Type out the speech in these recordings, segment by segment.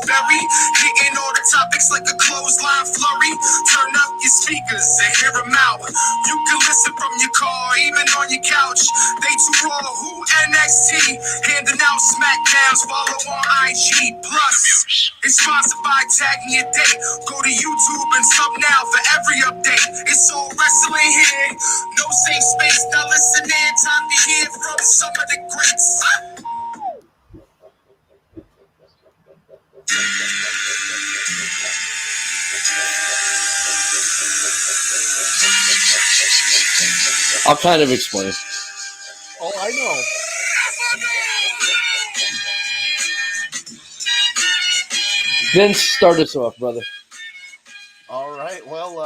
Berry, hitting all the topics like a clothesline flurry. Turn up your speakers and hear them out. You can listen from your car, even on your couch. They too raw, who NXT, handing out smackdowns, follow on IG. Plus, it's sponsored by Tagging Your Date. Go to YouTube and sub now for every update. It's all wrestling here, no safe space. Now listen in, time to hear from some of the greats. I'll kind of explain. Oh, I know. Vince, start us off, brother. All right. Well,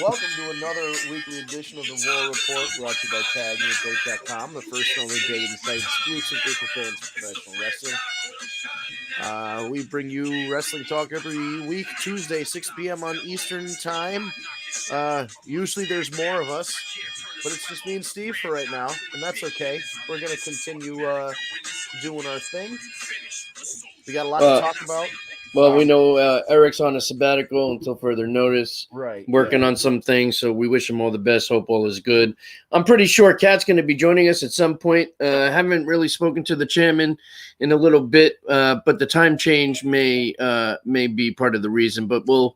welcome to another weekly edition of the War Report, brought to you by TagMeDate.com, the first and only dating site exclusively for fans of professional wrestling. We bring you wrestling talk every week, Tuesday, 6 p.m. on Eastern Time. Usually there's more of us, but it's just me and Steve for right now, and that's okay. We're going to continue doing our thing. We got a lot to talk about. Well, we know Eric's on a sabbatical until further notice. Right. Working on some things, so we wish him all the best. Hope all is good. I'm pretty sure Kat's going to be joining us at some point. Haven't really spoken to the chairman in a little bit, but the time change may be part of the reason. But we'll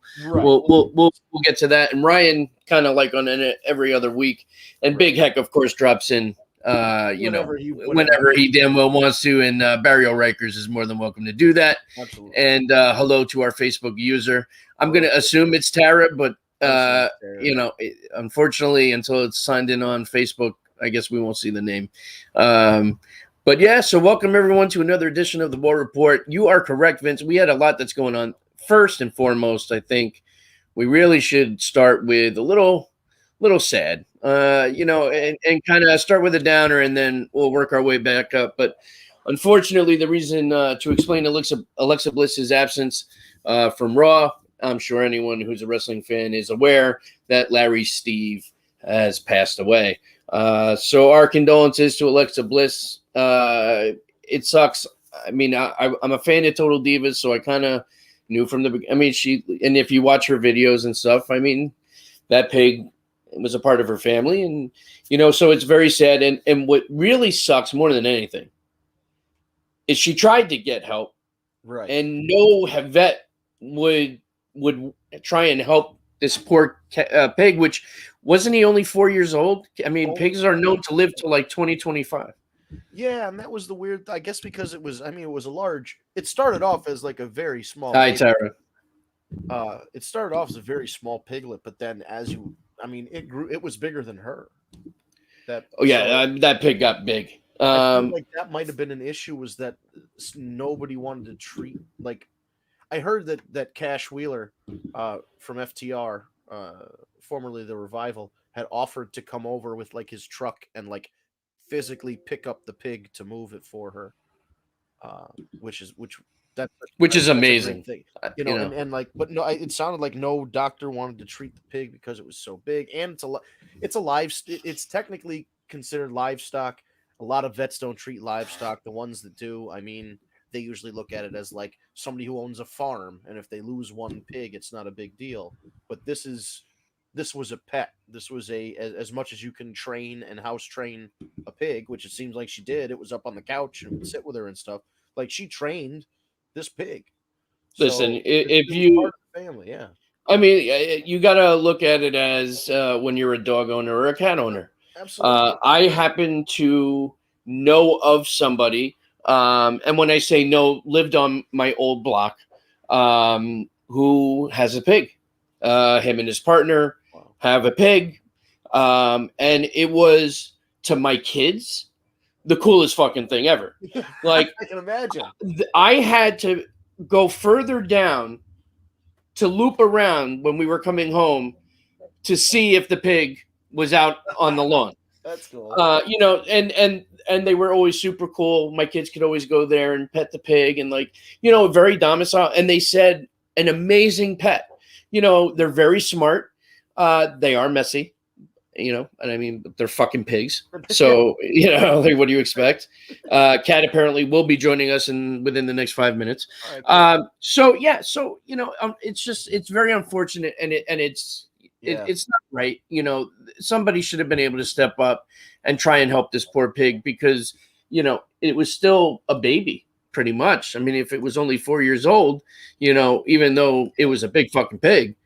get to that. And Ryan, kind of like on every other week, and Big Heck, of course, drops in. Whenever he damn well wants to, and Barry O'Rikers is more than welcome to do that. Absolutely. And hello to our Facebook user. I'm going to assume it's Tara, but unfortunately, until it's signed in on Facebook, I guess we won't see the name. But yeah, so welcome everyone to another edition of the War Report. You are correct, Vince. We had a lot that's going on. First and foremost, I think we really should start with a little sad. And kind of start with a downer, and then we'll work our way back up. But unfortunately, the reason to explain Alexa Bliss's absence from Raw, I'm sure anyone who's a wrestling fan is aware that Larry Steve has passed away. So our condolences to Alexa Bliss. It sucks. I mean, I'm a fan of Total Divas, so I kind of knew from the beginning. I mean, and if you watch her videos and stuff, I mean, that pig was a part of her family, and so it's very sad. And what really sucks more than anything is she tried to get help, right? And no vet would try and help this poor pig, which wasn't he only 4 years old? I mean, pigs are known to live to like 20-25. Yeah, and that was the weird. I guess because it was a large. It started off as like a very small. Hi, Tara. It started off as a very small piglet, but then it grew. It was bigger than her. That pig got big. I feel like that might have been an issue. Was that nobody wanted to treat like? I heard that Cash Wheeler, from FTR, formerly the Revival, had offered to come over with like his truck and like physically pick up the pig to move it for her, which is amazing. Thing. And like, but no, it sounded like no doctor wanted to treat the pig because it was so big, and it's technically considered livestock. A lot of vets don't treat livestock. The ones that do, I mean, they usually look at it as like somebody who owns a farm, and if they lose one pig, it's not a big deal. But this was a pet. This was as much as you can train and house train a pig, which it seems like she did. It was up on the couch and would sit with her and stuff. Like she trained this pig. Listen, so if you part of the family, yeah. I mean, you got to look at it as when you're a dog owner or a cat owner. Absolutely. I happen to know of somebody, and when I say know, lived on my old block, who has a pig. Him and his partner have a pig, and it was, to my kids, the coolest fucking thing ever. Like, I can imagine. I had to go further down to loop around when we were coming home to see if the pig was out on the lawn. That's cool. And they were always super cool. My kids could always go there and pet the pig, and very domicile. And they said an amazing pet. They're very smart. They are messy. you know, and I mean, they're fucking pigs. So, you know, like, what do you expect? Kat apparently will be joining us within the next 5 minutes. All right, So you know, it's very unfortunate, and it's yeah. it's not right. You know, somebody should have been able to step up and try and help this poor pig, because, you know, it was still a baby, pretty much. I mean, if it was only 4 years old, you know, even though it was a big fucking pig,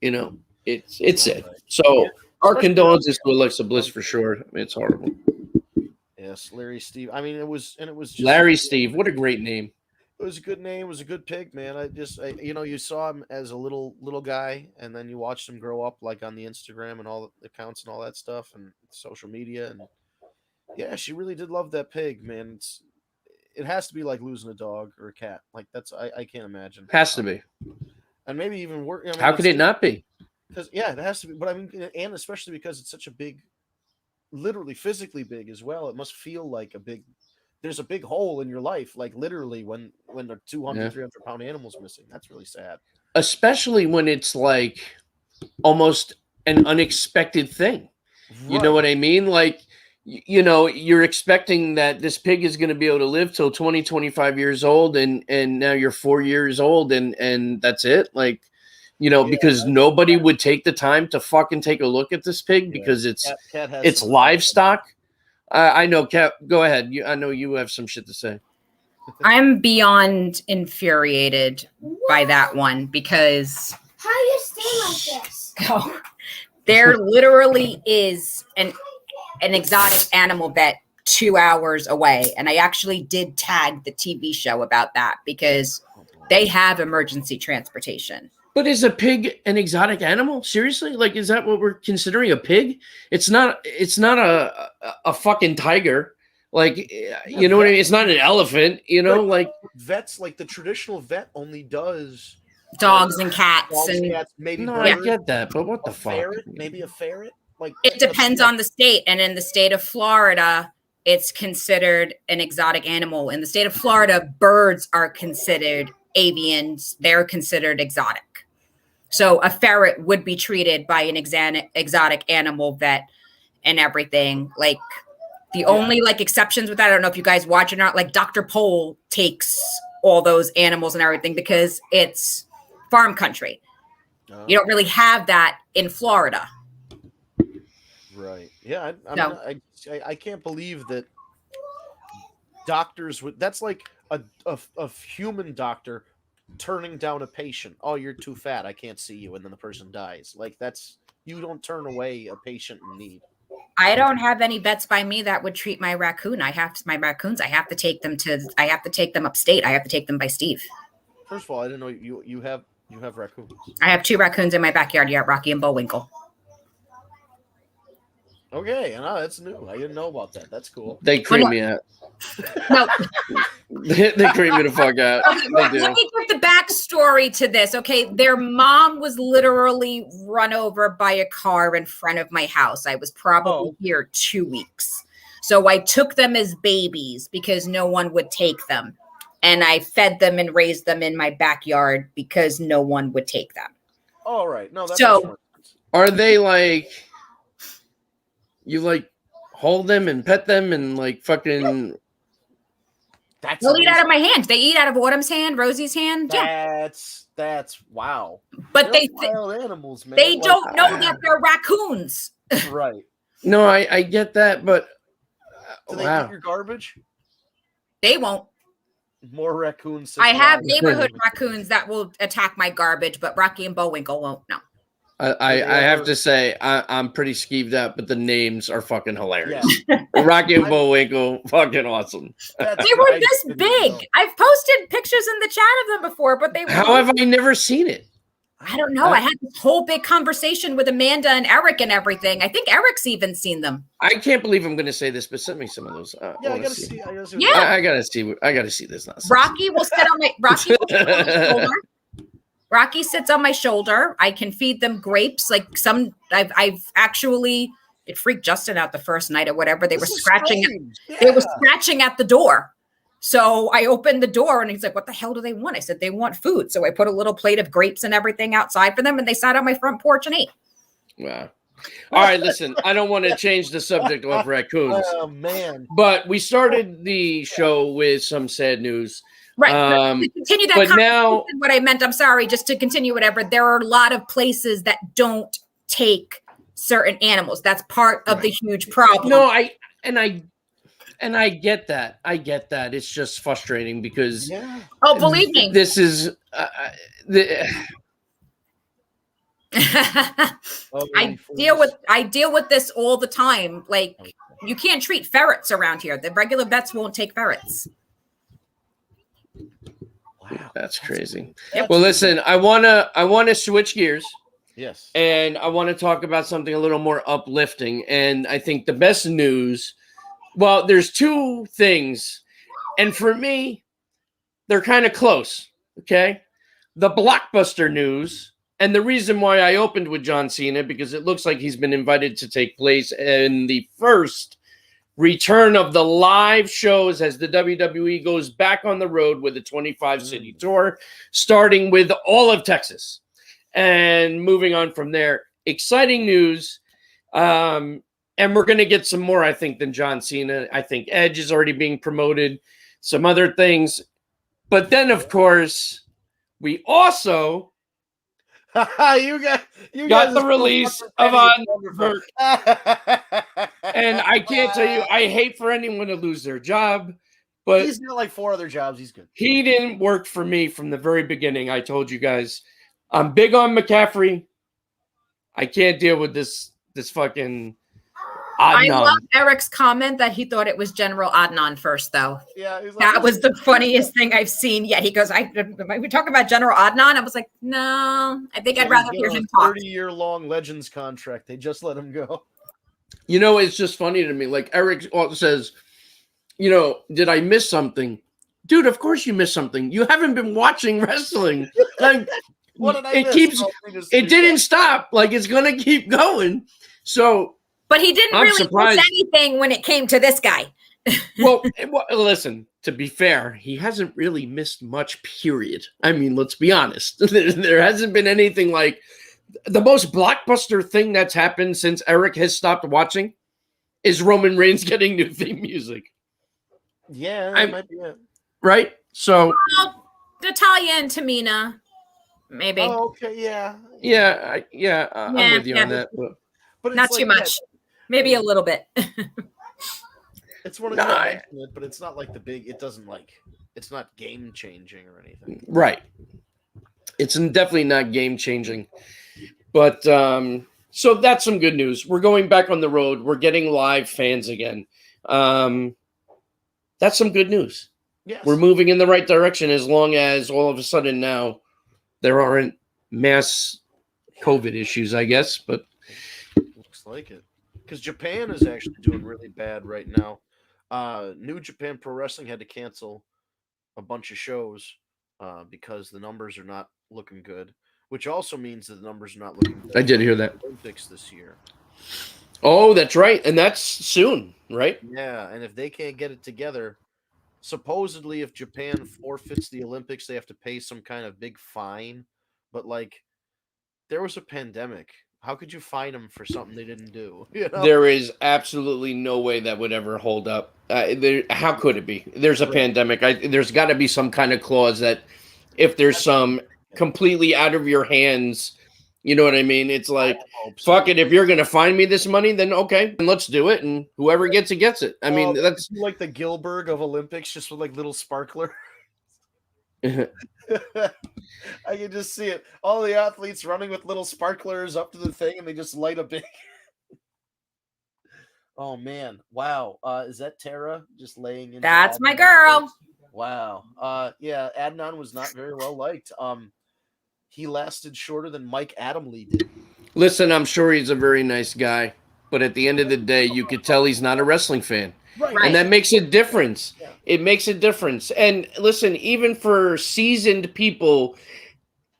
you know, it's it. So our condolences to Alexa Bliss for sure. I mean, it's horrible. Yes, Larry Steve. I mean, it was just Larry Steve. What a great name. It was a good name. It was a good pig, man. You know, you saw him as a little guy, and then you watched him grow up, like on the Instagram and all the accounts and all that stuff, and social media. And yeah, she really did love that pig, man. It has to be like losing a dog or a cat. Like I can't imagine. Has to be. And maybe even worse. I mean, How could it not be? Because yeah, it has to be. But I mean, and especially because it's such a big, literally physically big as well. It must feel like there's a big hole in your life, like literally when the 200, 300-pound animal's missing. That's really sad. Especially when it's like almost an unexpected thing. Right. You know what I mean? Like, you know, you're expecting that this pig is going to be able to live till 20, 25 years old, and now you're 4 years old, and that's it. Like, you know, because nobody would take the time to fucking take a look at this pig because it's livestock. I know, Kat, go ahead. I know you have some shit to say. I'm beyond infuriated by that one, because how do you stay like this? Oh, there literally is an exotic animal vet 2 hours away, and I actually did tag the TV show about that because they have emergency transportation. But is a pig an exotic animal? Seriously? Like, is that what we're considering a pig? It's not a fucking tiger. Like, you know what I mean? It's not an elephant, you know, like vets, like the traditional vet only does dogs and cats. Maybe no, I get that, but what the fuck? Ferret, maybe a ferret. Like, it depends on the state, and in the state of Florida, it's considered an exotic animal. In the state of Florida, birds are considered avians. They're considered exotic. So a ferret would be treated by an exotic animal vet and everything. Like, the only like exceptions with that, I don't know if you guys watch it or not, like Dr. Pol takes all those animals and everything because it's farm country. You don't really have that in Florida. Right. Yeah. I can't believe that doctors would. That's like a human doctor turning down a patient. Oh, you're too fat. I can't see you. And then the person dies. Like, you don't turn away a patient in need. I don't have any vets by me that would treat my raccoon. I have to take them upstate. I have to take them by Steve. First of all, I didn't know you have raccoons. I have 2 raccoons in my backyard. Yeah, Rocky and Bullwinkle. Okay, and that's new. I didn't know about that. That's cool. They creep me out. No. they creep me the fuck out. Okay, let me give the backstory to this. Okay, their mom was literally run over by a car in front of my house. I was probably here 2 weeks. So I took them as babies because no one would take them. And I fed them and raised them in my backyard because no one would take them. All right. No, that's so are they like you like hold them and pet them and like fucking they'll eat out of my hand. They eat out of Autumn's hand, Rosie's hand. That's wow. But they're wild animals, man. They don't know that they're raccoons. Right. No, I get that, but do they eat your garbage? They won't. More raccoons. I have neighborhood raccoons that will attack my garbage, but Rocky and Bullwinkle won't. No. I have to say I'm pretty skeeved out, but the names are fucking hilarious. Yeah. Rocky and Bullwinkle, fucking awesome. They were this big. I've posted pictures in the chat of them before, but they were. How have I never seen it? I don't know. I had this whole big conversation with Amanda and Eric and everything. I think Eric's even seen them. I can't believe I'm going to say this, but send me some of those. I gotta see. I gotta see. I gotta see this nonsense. Rocky will sit on my shoulder. Rocky sits on my shoulder. I can feed them grapes. Like I've actually, it freaked Justin out the first night or whatever. They were scratching. They were scratching at the door. So I opened the door and he's like, what the hell do they want? I said, they want food. So I put a little plate of grapes and everything outside for them. And they sat on my front porch and ate. Wow. All right, listen, I don't want to change the subject of raccoons, Oh man. but we started the show with some sad news. Right. To continue that but conversation, now- what I meant, I'm sorry, just to continue whatever, there are a lot of places that don't take certain animals. That's part of the huge problem. No, I get that. I get that. It's just frustrating because Yeah. Oh, believe me. this is I deal with this all the time. Like, you can't treat ferrets around here. The regular vets won't take ferrets. Wow. that's crazy. Yep. Well, listen, I wanna switch gears. Yes. And I want to talk about something a little more uplifting. And I think the best news, well, there's two things. And for me, they're kind of close. Okay. The blockbuster news. And the reason why I opened with John Cena, because it looks like he's been invited to take place in the first return of the live shows as the WWE goes back on the road with a 25 city tour, starting with all of Texas. And moving on from there, exciting news. And we're going to get some more, I think, than John Cena. I think Edge is already being promoted, some other things. But then, of course, we also you got guys the release of On. And I can't tell you, I hate for anyone to lose their job, but he's got like 4 other jobs. He's good. he didn't work for me from the very beginning. I told you guys. I'm big on McCaffrey. I can't deal with this fucking I Adnan. love Eric's comment that he thought it was General Adnan first, though. Yeah, he's like, That was the funniest thing I've seen yet. He goes, we talk about General Adnan. I was like, no, I think I'd rather hear him talk. 30-year-long Legends contract. They just let him go. You know, it's just funny to me. Like Eric says, you know, did I miss something? Dude, of course you missed something. You haven't been watching wrestling. Like, What did I it miss? keeps Oh, we just- it didn't stop. Like, it's gonna keep going. So But he didn't I'm really surprised. miss anything when it came to this guy. well, listen, to be fair, he hasn't really missed much, period. I mean, let's be honest. There hasn't been anything like the most blockbuster thing that's happened since Eric has stopped watching is Roman Reigns getting new theme music. Yeah, that I'm- might be it. Right? So Well, Natalia and Tamina, maybe. Oh, okay, yeah. I'm Yeah, with you on that. But But it's Not like, too much. Maybe a little bit. it's one of No, the I- but it's not like the big. It doesn't like. It's not game changing or anything. right. It's definitely not game changing. But so that's some good news. We're going back on the road. We're getting live fans again. That's some good news. Yes. We're moving in the right direction as long as all of a sudden now there aren't mass COVID issues, I guess. But Looks like it. Because Japan is actually doing really bad right now. New Japan Pro Wrestling had to cancel a bunch of shows because the numbers are not looking good, which also means that the numbers are not looking good. I did hear that. Olympics this year. Oh, that's right. And that's soon, right? Yeah, and if they can't get it together, supposedly if Japan forfeits the Olympics, they have to pay some kind of big fine. But like, there was a pandemic. How could you fine them for something they didn't do? You know? There is absolutely no way that would ever hold up. How could it be? There's a Right. pandemic. There's got to be some kind of clause that if there's some completely out of your hands, you know what I mean? It's like, hope so. fuck it. If you're going to find me this money, then okay, then let's do it. And whoever gets it, gets it. I mean, that's like the Gilbert of Olympics, just with like little sparkler. I can just see it. All the athletes running with little sparklers up to the thing, and they just light a big. Oh man! Wow. Is that Tara just laying in? That's my girl. Wow. Yeah. Adnan was not very well liked. He lasted shorter than Mike Adamle did. Listen, I'm sure he's a very nice guy, but at the end of the day, you could tell he's not a wrestling fan. Right. And that makes a difference. Yeah. It makes a difference. And listen, even for seasoned people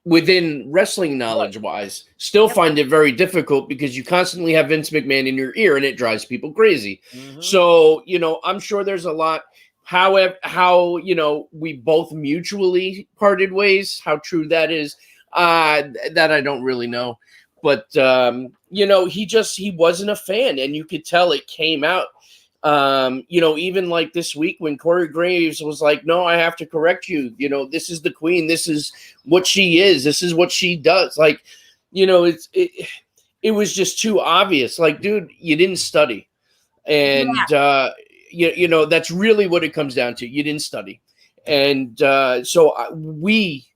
within wrestling knowledge wise, still find it very difficult because you constantly have Vince McMahon in your ear and it drives people crazy. Mhm. So, you know, I'm sure there's a lot. However, how, you know, we both mutually parted ways, how true that is, that I don't really know. but he wasn't a fan, and you could tell it came out. Even like this week when Corey Graves was like, no, I have to correct you. This is the queen. This is what she is. This is what she does. Like, it was just too obvious. Like, dude, you didn't study. And, that's really what it comes down to. You didn't study. And so we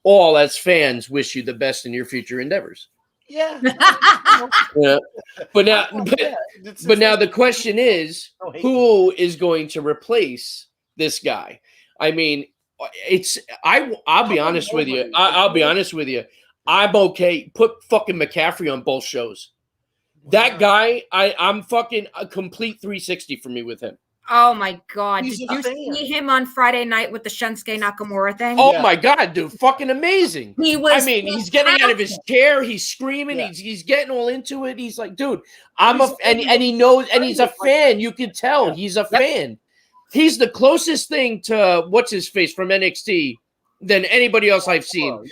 all as fans wish you the best in your future endeavors. Yeah. Yeah. But now, but now the question is, who is going to replace this guy? I mean, I'll be honest with you. I'll be honest with you. I'm okay. Put fucking McCaffrey on both shows. That guy, I'm fucking a complete 360 for me with him. Oh my God. He's Did a you fan. see him on Friday night with the Shinsuke Nakamura thing? Oh my God, dude. Fucking amazing. He was I mean, he's getting out of his chair. He's screaming. Yeah. He's getting all into it. He's like, dude, and he knows, and he's a fan. You can tell he's a fan. He's the closest thing to what's his face from NXT than anybody else I've seen.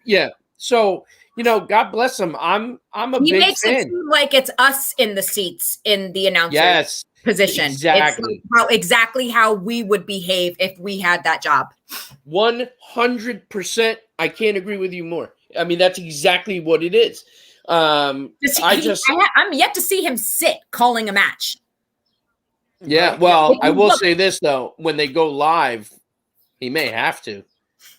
Yeah. So, God bless him. I'm a he big makes fan. it seem like it's us in the seats in the announcer position. Exactly. It's exactly how we would behave if we had that job. 100%. I can't agree with you more. I mean, that's exactly what it is. I'm yet to see him sit calling a match. Yeah, well, I will say this though: when they go live, he may have to.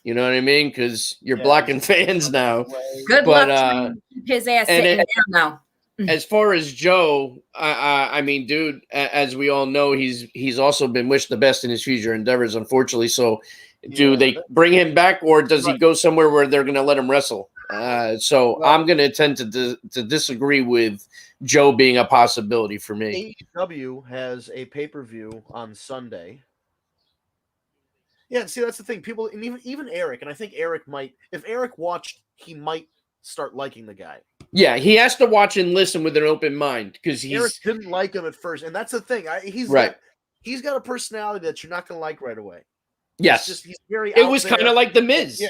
You know what I mean? Because you're blocking fans now. Good luck trying to keep his ass sitting down now. As far as Joe, I mean, dude, as we all know, he's also been wished the best in his future endeavors, unfortunately. So, do they bring him back, or does he go somewhere where they're going to let him wrestle? I'm going to tend to disagree with Joe being a possibility for me. AEW has a pay-per-view on Sunday. Yeah, see, that's the thing. People, and even Eric, and I think Eric might, if Eric watched, he might start liking the guy. Yeah, he has to watch and listen with an open mind because Eric didn't like him at first, and that's the thing. He's got a personality that you're not going to like right away. Yes, he's very. It was kind of like the Miz. Yeah,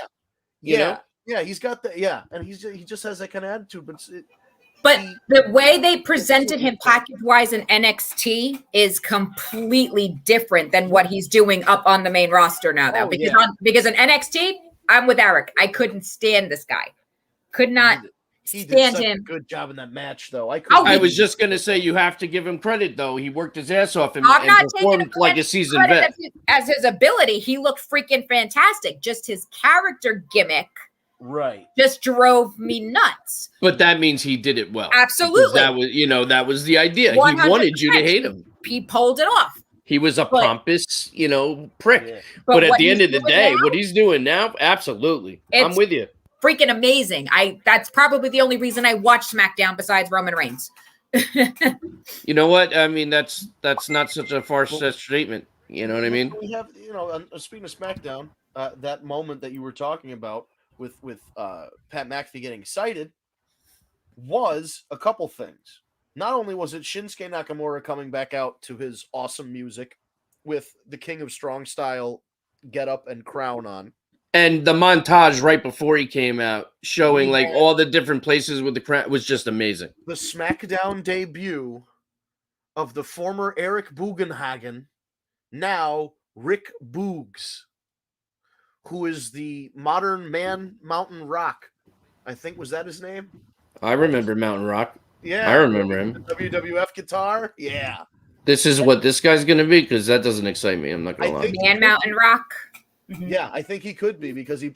you know? Yeah. He's got the and he just has that kind of attitude. But the way they presented him package-wise in NXT is completely different than what he's doing up on the main roster now. Though, because in NXT, I'm with Eric. I couldn't stand this guy. Could not stand him. A good job in that match, though. I was just gonna say you have to give him credit, though. He worked his ass off and performed like a seasoned vet. As his ability, he looked freaking fantastic. Just his character gimmick. Right. Just drove me nuts. But that means he did it well. Absolutely. That was the idea. 100%. He wanted you to hate him. He pulled it off. He was a pompous, prick. Yeah. But at the end of the day, what he's doing now, absolutely. I'm with you. Freaking amazing. That's probably the only reason I watched SmackDown besides Roman Reigns. You know what? I mean, that's not such a far-fetched statement. You know what I mean? We have, speaking of SmackDown, that moment that you were talking about with Pat McAfee getting excited was a couple things. Not only was it Shinsuke Nakamura coming back out to his awesome music with the King of Strong Style get up and crown on. And the montage right before he came out showing like all the different places with the crown was just amazing. The SmackDown debut of the former Eric Bugenhagen, now Rick Boogs, who is the modern man Mountain Rock. I think, was that his name? I remember Mountain Rock. Yeah. I remember him. The WWF guitar. Yeah. This is what this guy's going to be, because that doesn't excite me. I'm not going to lie. Man Mountain Rock. Yeah, I think he could be, because he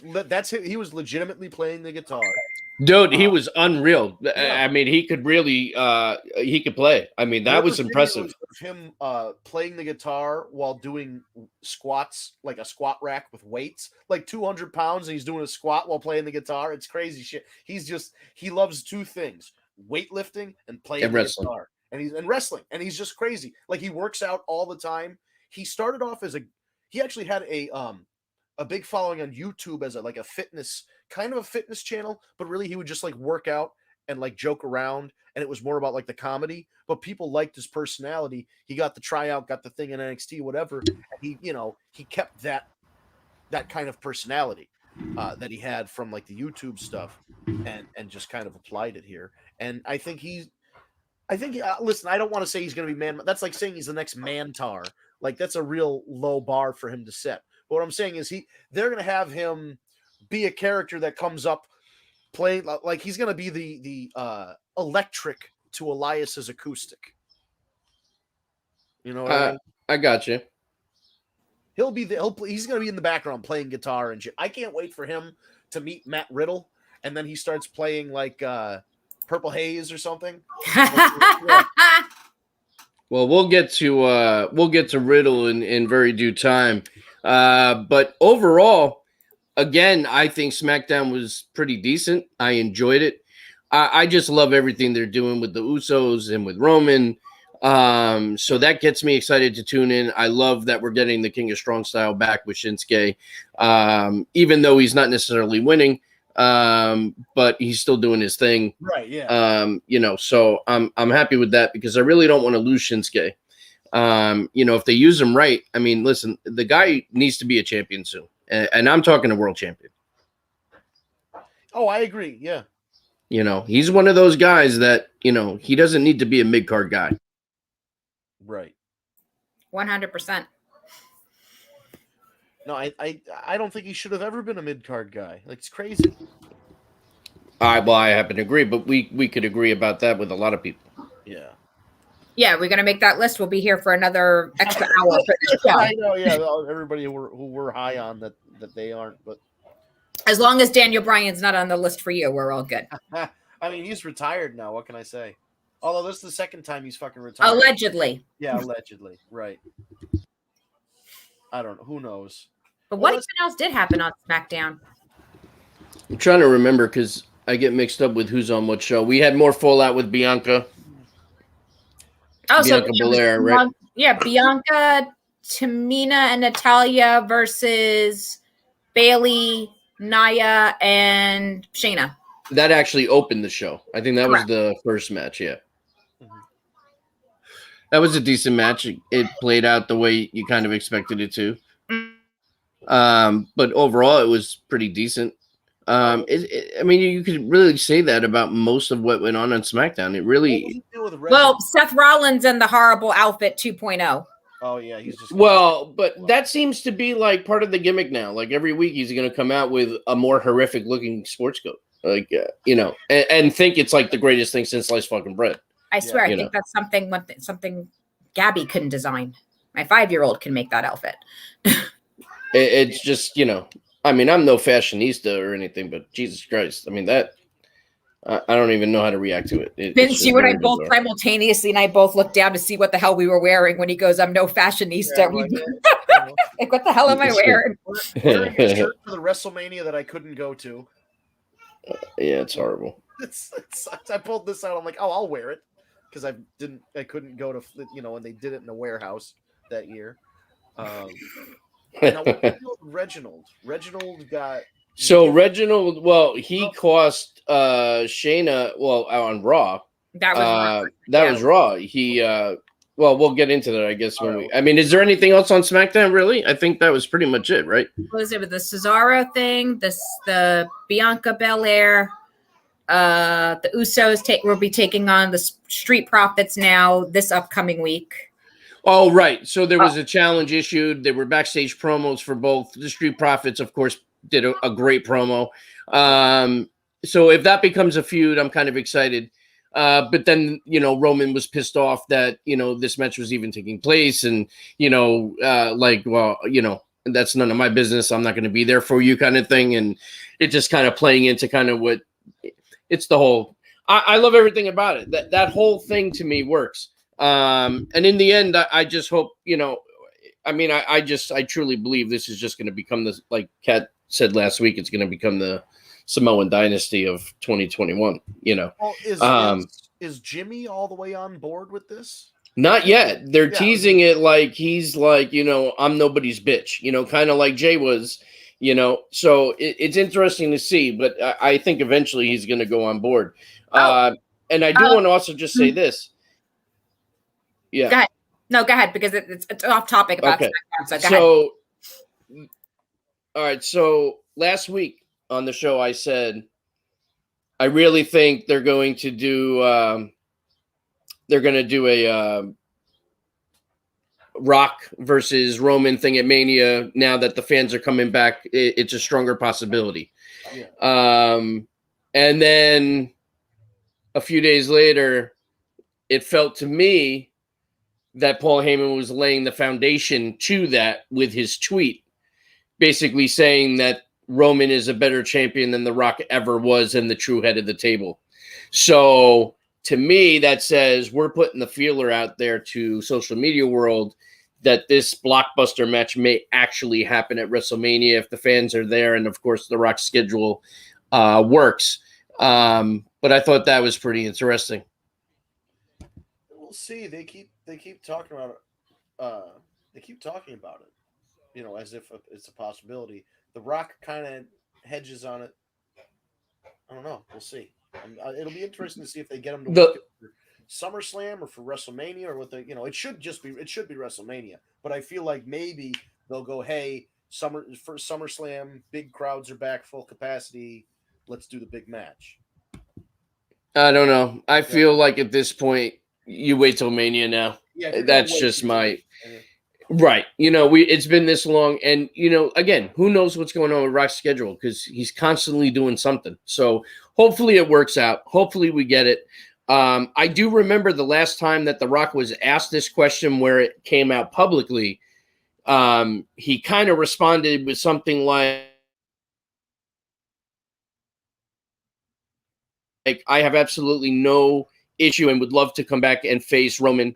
was legitimately playing the guitar. Dude, he was unreal. Yeah. I mean, he could really he could play. I mean, that was impressive. Of him playing the guitar while doing squats, like a squat rack with weights, like 200 pounds, and he's doing a squat while playing the guitar. It's crazy shit. He loves two things: weightlifting and playing the guitar. And wrestling. And he's just crazy. Like, he works out all the time. He started off he actually had a big following on YouTube as a fitness, kind of a fitness channel, but really he would just like work out and like joke around, and it was more about like the comedy, but people liked his personality. He got the tryout, got the thing in NXT, whatever. And he kept that kind of personality. that he had from like the YouTube stuff, and just kind of applied it here. And I think listen, I don't want to say he's going to be man. That's like saying he's the next Mantar. Like that's a real low bar for him to set. But what I'm saying is they're going to have him be a character that comes up playing like he's going to be the electric to Elias's acoustic. You know what I mean? I got you. He's going to be in the background playing guitar and shit. I can't wait for him to meet Matt Riddle, and then he starts playing like Purple Haze or something. Yeah. Well, we'll get to Riddle in very due time. But overall, again, I think SmackDown was pretty decent. I enjoyed it. I just love everything they're doing with the Usos and with Roman. So that gets me excited to tune in. I love that we're getting the King of Strong Style back with Shinsuke, even though he's not necessarily winning, but he's still doing his thing. Right. Yeah. So I'm happy with that because I really don't want to lose Shinsuke. If they use him right, I mean, listen, the guy needs to be a champion soon, and I'm talking a world champion. Oh, I agree. Yeah. He's one of those guys that, he doesn't need to be a mid-card guy. Right. 100%. No, I don't think he should have ever been a mid-card guy. Like, it's crazy. I happen to agree, but we could agree about that with a lot of people. Yeah. Yeah, we're gonna make that list. We'll be here for another extra hour. For this show. I know. Yeah, everybody who we're high on that they aren't, but As long as Daniel Bryan's not on the list for you, we're all good. I mean, he's retired now. What can I say? Although this is the second time he's fucking retired. Allegedly. Yeah, allegedly. Right. I don't know. Who knows? But what even else did happen on SmackDown? I'm trying to remember because I get mixed up with who's on what show. We had more fallout with Bianca. Oh, Bianca Belair, right? Yeah, Bianca, Tamina, and Natalya versus Bailey, Nia, and Shayna. That actually opened the show. I think that Correct. was the first match. Yeah. That was a decent match. It played out the way you kind of expected it to. But overall, it was pretty decent. I mean, you could really say that about most of what went on SmackDown. It really. Well, Seth Rollins and the horrible outfit 2.0. Oh yeah, he's just. Well, but that seems to be like part of the gimmick now. Like every week, he's going to come out with a more horrific looking sports coat. Like and think it's like the greatest thing since sliced fucking bread. I swear, I think that's something Gabby couldn't design. My 5-year-old can make that outfit. It's just, I mean, I'm no fashionista or anything, but Jesus Christ. I mean, that I don't even know how to react to it. Vince, you and I both simultaneously, and I both looked down to see what the hell we were wearing when he goes, "I'm no fashionista." Yeah, like, what the hell am I wearing? Wearing a shirt for the WrestleMania that I couldn't go to. Yeah, it's horrible. I pulled this out. I'm like, oh, I'll wear it because I couldn't go to, and they did it in a warehouse that year. Now, what about Reginald? Reginald got. So Reginald, well, he cost Shayna, on Raw. That was was Raw. He we'll get into that, I guess, when we. I mean, is there anything else on SmackDown? Really, I think that was pretty much it, right? What was it with the Cesaro thing? The Bianca Belair, the Usos will be taking on the Street Profits now this upcoming week. Oh, right. So there was a challenge issued. There were backstage promos for both. The Street Profits, of course, did a great promo. So if that becomes a feud, I'm kind of excited. But then, Roman was pissed off that, this match was even taking place. And, that's none of my business. I'm not going to be there for you kind of thing. And it just kind of playing into kind of what it's the whole, I love everything about it. That whole thing to me works. And in the end, I just hope, I truly believe this is just going to become this, like Kat said last week, it's going to become the Samoan dynasty of 2021, Well, is Jimmy all the way on board with this? Not yet. They're teasing it like he's like, I'm nobody's bitch, kind of like Jay was, so it's interesting to see, but I think eventually he's going to go on board. And I do want to also just say this. Yeah. Go ahead. No, go ahead, because it's off topic about SmackDown. So go ahead. All right. So last week on the show, I said I really think they're going to do a Rock versus Roman thing at Mania. Now that the fans are coming back, it's a stronger possibility. Yeah. And then a few days later, it felt to me that Paul Heyman was laying the foundation to that with his tweet, basically saying that Roman is a better champion than The Rock ever was and the true head of the table. So to me, that says we're putting the feeler out there to social media world that this blockbuster match may actually happen at WrestleMania if the fans are there, and of course the Rock's schedule works. But I thought that was pretty interesting. We'll see. They keep talking about it. They keep talking about it, you know, as if it's a possibility. The Rock kind of hedges on it. I don't know. We'll see. It'll be interesting to see if they get him to work for SummerSlam or for WrestleMania or what they, you know, it should be WrestleMania. But I feel like maybe they'll go, hey, for SummerSlam, big crowds are back, full capacity. Let's do the big match. I don't know. I feel like at this point, you wait till Mania now. Yeah, that's just my right. You know, it's been this long, and you know, again, who knows what's going on with Rock's schedule because he's constantly doing something. So hopefully it works out. Hopefully we get it. I do remember the last time that The Rock was asked this question where it came out publicly. He kind of responded with something like, I have absolutely no issue and would love to come back and face Roman,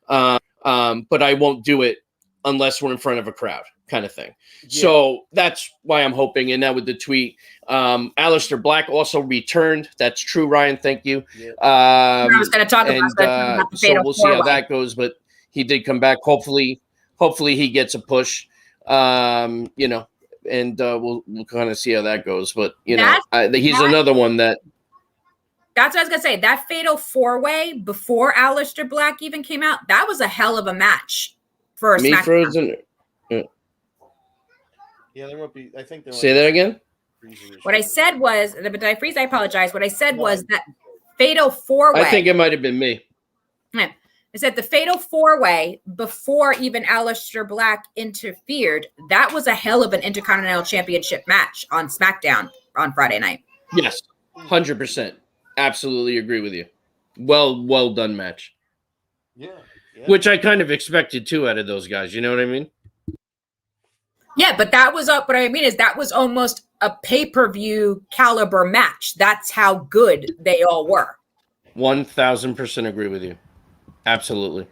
but I won't do it unless we're in front of a crowd, kind of thing. Yeah. So that's why I'm hoping. And now with the tweet, Aleister Black also returned. That's true, Ryan. Thank you. Yeah. I was going to talk about that. So we'll see how that goes. But he did come back. Hopefully he gets a push. You know, and we'll kind of see how that goes. But you know, he's another one that. That's what I was going to say. That fatal 4-way before Aleister Black even came out, that was a hell of a match for Me SmackDown. Frozen. Yeah, there won't be. I think there. Say that again. What I said was, but did I freeze? I apologize. What I said was that fatal 4-way. I think it might have been me. I said the fatal 4-way before even Aleister Black interfered. That was a hell of an Intercontinental Championship match on SmackDown on Friday night. Yes, 100%. Absolutely agree with you. Well done match. Yeah. Which I kind of expected too out of those guys. You know what I mean? Yeah, but that was what I mean is that was almost a pay-per-view caliber match. That's how good they all were. 1000% agree with you. Absolutely.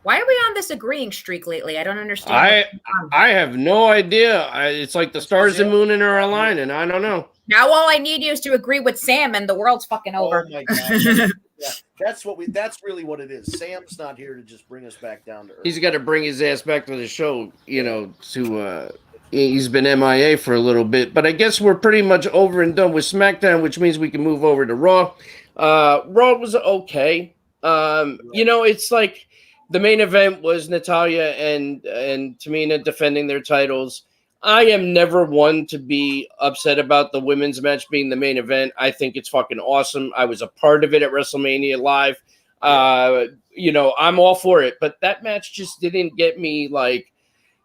Why are we on this agreeing streak lately? I don't understand. I have no idea. It's like the stars and moon are aligning. I don't know. Now all I need you is to agree with Sam, and the world's fucking over. Oh my God. Yeah, that's really what it is. Sam's not here to just bring us back down to earth. He's got to bring his ass back to the show, you know, he's been MIA for a little bit, but I guess we're pretty much over and done with SmackDown, which means we can move over to Raw. Raw was okay. You know, it's like the main event was Natalya and Tamina defending their titles. I am never one to be upset about the women's match being the main event. I think it's fucking awesome. I was a part of it at WrestleMania Live. You know, I'm all for it, but that match just didn't get me like,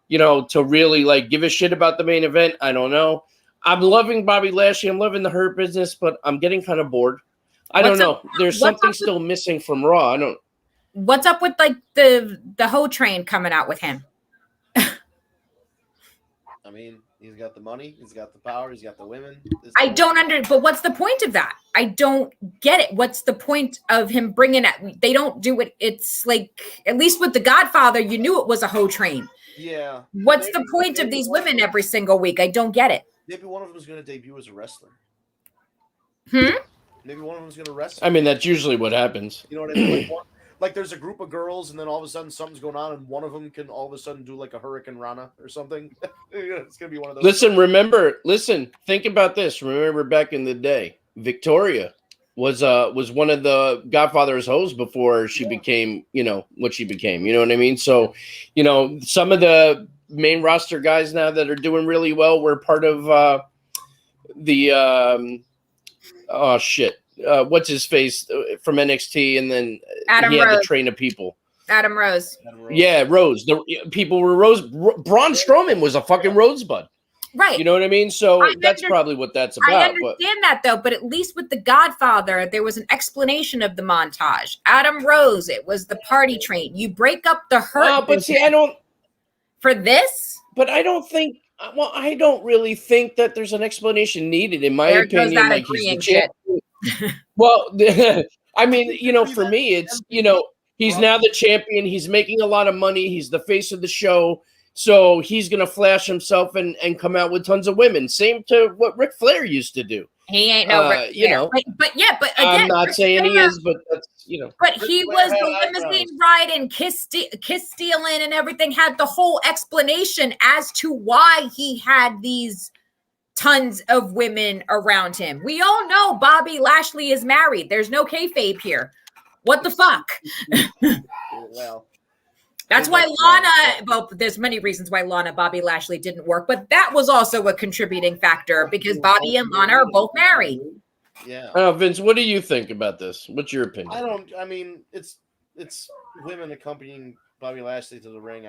you know, to really like give a shit about the main event. I don't know. I'm loving Bobby Lashley. I'm loving the Hurt Business, but I'm getting kind of bored. I don't know. There's something still missing from Raw. I don't. What's up with like the Ho train coming out with him? I mean, he's got the money, he's got the power, he's got the women. But what's the point of that? I don't get it. What's the point of him bringing it? They don't do it. It's like, at least with The Godfather, you knew it was a Ho train. Yeah. What's the point of these women every single week? I don't get it. Maybe one of them is going to debut as a wrestler. Maybe one of them is going to wrestle. I mean, that's usually what happens. You know what I mean? Like there's a group of girls, and then all of a sudden something's going on, and one of them can all of a sudden do like a Hurricane Rana or something. It's gonna be one of those. Listen. Think about this. Remember back in the day, Victoria was one of the Godfather's hoes before she became, you know, what she became. You know what I mean? So, you know, some of the main roster guys now that are doing really well were part of the what's his face from NXT, and then Adam he had to Rose. train the people. Adam Rose. Yeah, Rose. The people were Rose. Braun Strowman was a fucking rosebud. Right. You know what I mean? So I that's probably what that's about. I understand that, though, but at least with The Godfather, there was an explanation of the montage. Adam Rose, it was the party train. You break up the hurt. But see, I don't. For this? But I don't think. Well, I don't really think that there's an explanation needed, in my opinion. Like he's the champion. Well, I mean, for me, it's he's now the champion. He's making a lot of money. He's the face of the show. So he's going to flash himself and come out with tons of women. Same to what Ric Flair used to do. He ain't no Ric Flair. But again, I'm not Ric saying Flair, he is, but that's, But he was the limousine ride and kiss stealing and everything, had the whole explanation as to why he had these tons of women around him. We all know Bobby Lashley is married. There's no kayfabe here. What the fuck? Well, that's why Lana, well, there's many reasons why Lana Bobby Lashley didn't work, but that was also a contributing factor because Bobby and Lana are both married. Yeah. Vince, what do you think about this? What's your opinion? I mean, it's women accompanying Bobby Lashley to the ring.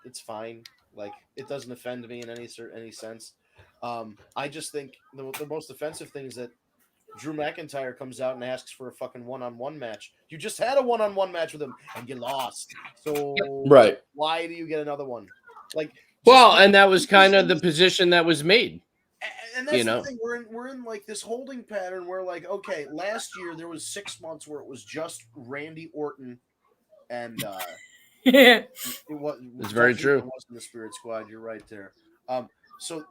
It's fine. Like, it doesn't offend me in any sense. I just think the most offensive thing is that Drew McIntyre comes out and asks for a fucking one-on-one match. You just had a one-on-one match with him and you lost. So right. Why do you get another one? Like, and that was kind of the position that was made. And that's the thing. We're in like this holding pattern where, like, okay, last year there was 6 months where it was just Randy Orton and it's very true. It wasn't the Spirit Squad. You're right there. So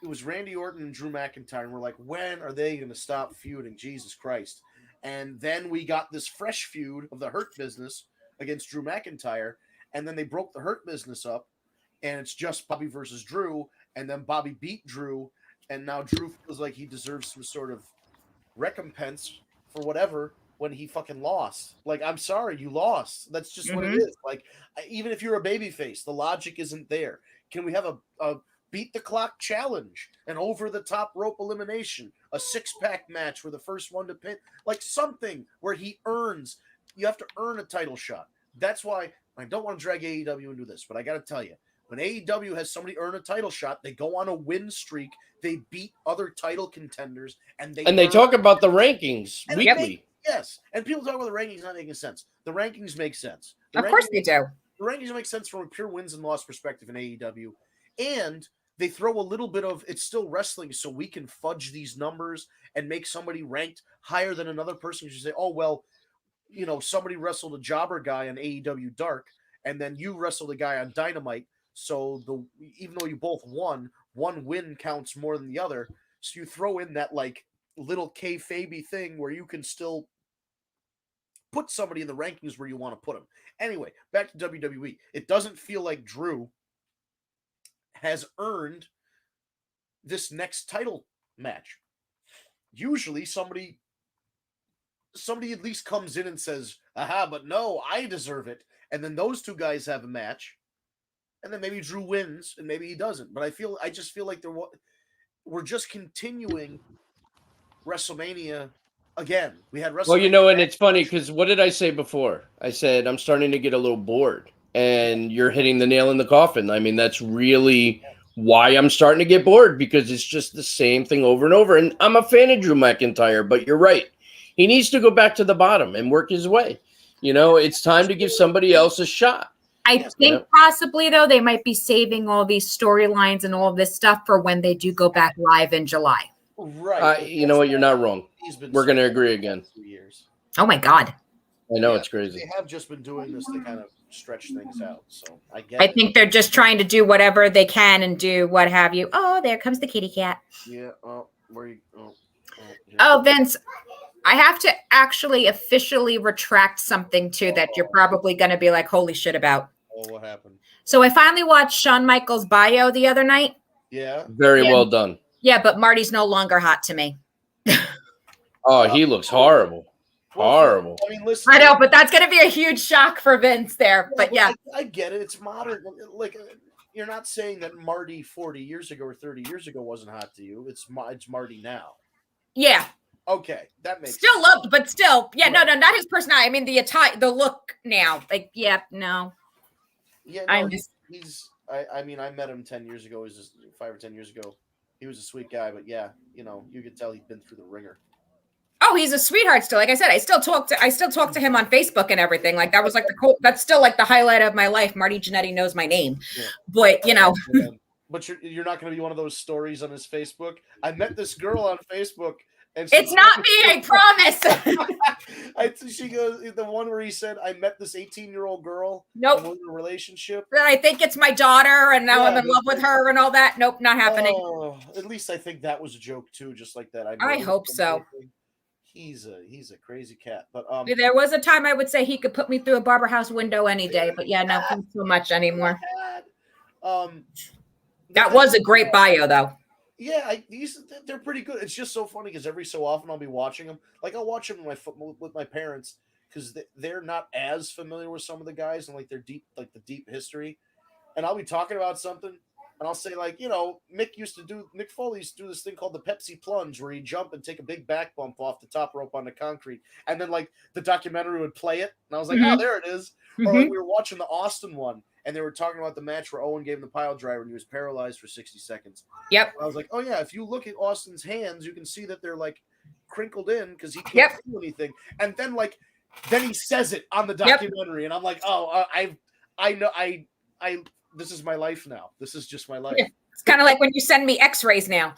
it was Randy Orton and Drew McIntyre, and we're like, when are they going to stop feuding? Jesus Christ. And then we got this fresh feud of the Hurt Business against Drew McIntyre, and then they broke the Hurt Business up, and it's just Bobby versus Drew, and then Bobby beat Drew, and now Drew feels like he deserves some sort of recompense for whatever when he fucking lost. Like, I'm sorry, you lost. That's just what it is. Like, even if you're a babyface, the logic isn't there. Can we have a beat the clock challenge, an over the top rope elimination, a 6-pack match where the first one to pin, like something where he earns? You have to earn a title shot. That's why I don't want to drag AEW into this, but I got to tell you, when AEW has somebody earn a title shot, they go on a win streak, they beat other title contenders, and they talk about the rankings weekly. Yes, and people talk about the rankings not making sense. The rankings make sense. Of course they do. The rankings make sense from a pure wins and loss perspective in AEW, and they throw a little bit of, it's still wrestling, so we can fudge these numbers and make somebody ranked higher than another person. You say, oh, well, somebody wrestled a jobber guy on AEW Dark, and then you wrestled a guy on Dynamite. So even though you both won, one win counts more than the other. So you throw in that like little kayfabe thing where you can still put somebody in the rankings where you want to put them. Anyway, back to WWE. It doesn't feel like Drew has earned this next title match. Usually somebody at least comes in and says, aha, but no, I deserve it. And then those two guys have a match. And then maybe Drew wins and maybe he doesn't. But I just feel like we're just continuing WrestleMania again. We had WrestleMania. Well, and it's funny because what did I say before? I said I'm starting to get a little bored. And you're hitting the nail in the coffin. I mean, that's really why I'm starting to get bored, because it's just the same thing over and over. And I'm a fan of Drew McIntyre, but you're right. He needs to go back to the bottom and work his way. It's time to give somebody else a shot. I think possibly, though, they might be saving all these storylines and all this stuff for when they do go back live in July. Right. You know what? You're not wrong. We're going to agree again. 2 years. Oh, my God. I know, it's crazy. They have just been doing this to kind of stretch things out. So I think they're just trying to do whatever they can and do what have you. Oh, there comes the kitty cat. Yeah. Oh, where you? Oh, yeah. Oh, Vince, I have to actually officially retract something too that you're probably going to be like, holy shit about. Oh, what happened? So I finally watched Shawn Michaels' bio the other night. Yeah. Very well done. Yeah, but Marty's no longer hot to me. Oh, he looks horrible. Horrible. I mean, listen. I know, but that's going to be a huge shock for Vince there. But yeah. I get it. It's modern. Like, you're not saying that Marty 40 years ago or 30 years ago wasn't hot to you. It's Marty now. Yeah, Okay, that makes still sense. loved, but still, yeah, Right. no, not his personality. I mean, the look now, like, yeah, no. Yeah, I no, miss- I mean, I met him 10 years ago. He was just 5 or 10 years ago. He was a sweet guy, but yeah, you know, you could tell he'd been through the ringer. Oh, he's a sweetheart still. Like I said, I still talk to him on Facebook and everything. Like that was like that's still like the highlight of my life. Marty Jannetty knows my name. Yeah. But you know, But you're not going to be one of those stories on his Facebook. I met this girl on Facebook, and it's not me, I promise. She goes, the one where he said, "I met this 18-year-old girl. Nope. And we're in a relationship." I think it's my daughter, and now Yeah, I'm in love with her and all that. Nope, not happening. Oh, at least I think that was a joke too, just like that. I hope so. He's a crazy cat, but There was a time I would say he could put me through a barber house window any day, but yeah, not so much anymore. That was a great bio, though. Yeah, they're pretty good. It's just so funny because every so often I'll be watching them. Like I'll watch them with my parents because they're not as familiar with some of the guys and like the deep history. And I'll be talking about something, and I'll say like, you know, Mick Foley used to do this thing called the Pepsi plunge, where he'd jump and take a big back bump off the top rope onto concrete, and then like the documentary would play it, and I was like, oh, there it is. Or like we were watching the Austin one, and they were talking about the match where Owen gave him the pile driver and he was paralyzed for 60 seconds. Yep. I was like, oh yeah, if you look at Austin's hands, you can see that they're like crinkled in because he can't do anything. And then then he says it on the documentary, and I'm like, oh, I know, this is my life now. This is just my life. Yeah. It's kind of like when you send me X-rays now.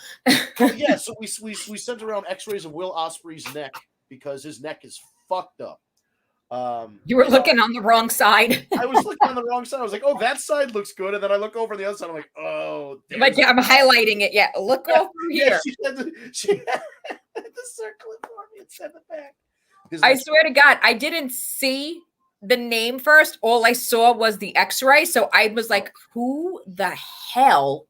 Yeah, so we sent around X-rays of Will Ospreay's neck because his neck is fucked up. You were looking on the wrong side. I was looking on the wrong side. I was like, oh, that side looks good. And then I look over on the other side. I'm like, oh. Like, yeah, I'm highlighting it. Yeah, look over here. Yeah, she had to circle it for me and send it back. I swear to God, I didn't see the name first. All I saw was the X-ray. So I was like, who the hell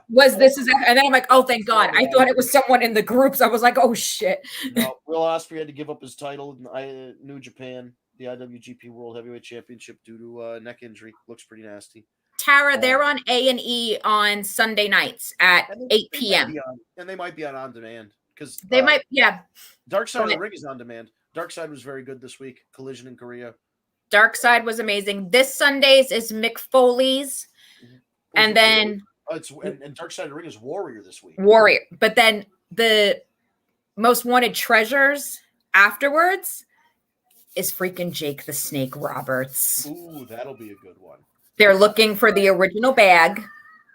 was this? And then I'm like, oh, thank God. I thought it was someone in the groups. I was like, oh, shit. No, Will Ospreay had to give up his title in New Japan, the IWGP World Heavyweight Championship, due to neck injury. Looks pretty nasty. Tara, they're on A&E on Sunday nights at 8 p.m. And they might be on demand. Because they might, yeah. Dark Side of the Ring is on demand. Dark Side was very good this week. Collision in Korea. Dark Side was amazing. This Sunday's is Mick Foley's. And then... and Dark Side of the Ring is Warrior this week. Warrior. But then the Most Wanted Treasures afterwards is freaking Jake the Snake Roberts. Ooh, that'll be a good one. They're looking for the original bag.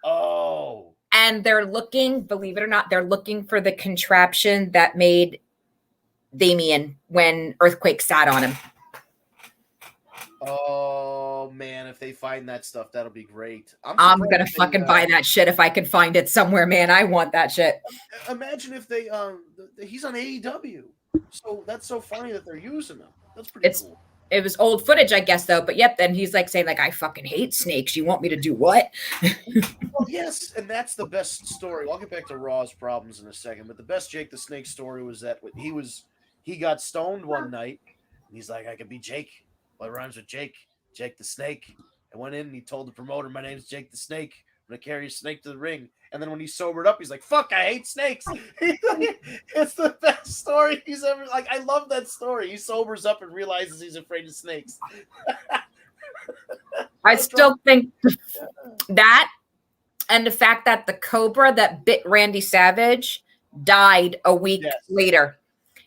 Oh. And they're looking, believe it or not, they're looking for the contraption that made Damien when Earthquake sat on him. Oh man, if they find that stuff, that'll be great. I'm gonna fucking buy that shit if I can find it somewhere, man. I want that shit. Imagine if they he's on AEW, so that's so funny that they're using him. That's pretty cool. It was old footage, I guess, though. But yep, then he's like saying, like, I fucking hate snakes. You want me to do what? Well, yes, and that's the best story. I'll get back to Raw's problems in a second, but the best Jake the Snake story was that he got stoned one night, and he's like, I could be Jake. What rhymes with Jake? Jake the Snake. I went in and he told the promoter, my name's Jake the Snake. I'm going to carry a snake to the ring. And then when he sobered up, he's like, fuck, I hate snakes. It's the best story he's ever... Like, I love that story. He sobers up and realizes he's afraid of snakes. I still think that and the fact that the cobra that bit Randy Savage died a week later.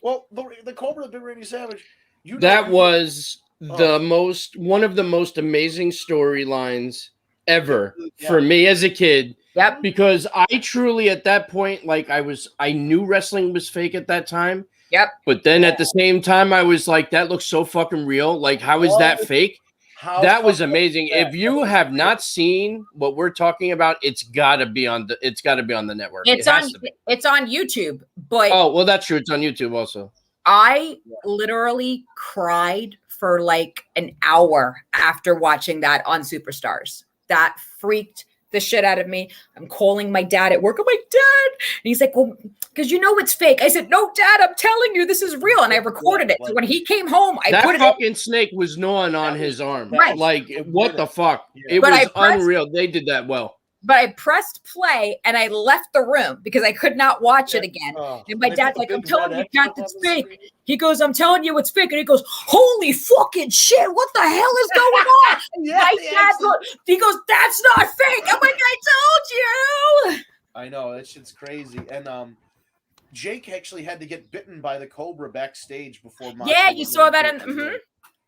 Well, the cobra that bit Randy Savage... was... one of the most amazing storylines ever for me as a kid. Yep. Because I truly at that point, like I knew wrestling was fake at that time. Yep. But then at the same time, I was like, that looks so fucking real. Like, how is that fake? That was amazing. If you have not seen what we're talking about, it's gotta be on the network. It's on YouTube. But oh well, that's true. It's on YouTube also. I literally cried for like an hour after watching that on Superstars. That freaked the shit out of me. I'm calling my dad at work. I'm like, Dad. And he's like, well, because you know it's fake. I said, no, Dad, I'm telling you, this is real. And I recorded it. So when he came home, I that put it fucking snake was gnawing on his arm. Right. Like, what the fuck? Yeah. It But was I pressed- unreal. They did that well. But I pressed play and I left the room because I could not watch it again. And my dad's like, I'm telling you, Kat, it's fake. He goes, I'm telling you it's fake. And he goes, holy fucking shit, what the hell is going on? My dad goes, he goes, that's not fake. I'm like, I told you. I know, that shit's crazy. And Jake actually had to get bitten by the cobra backstage before Macho Yeah, you was saw in that in the ring.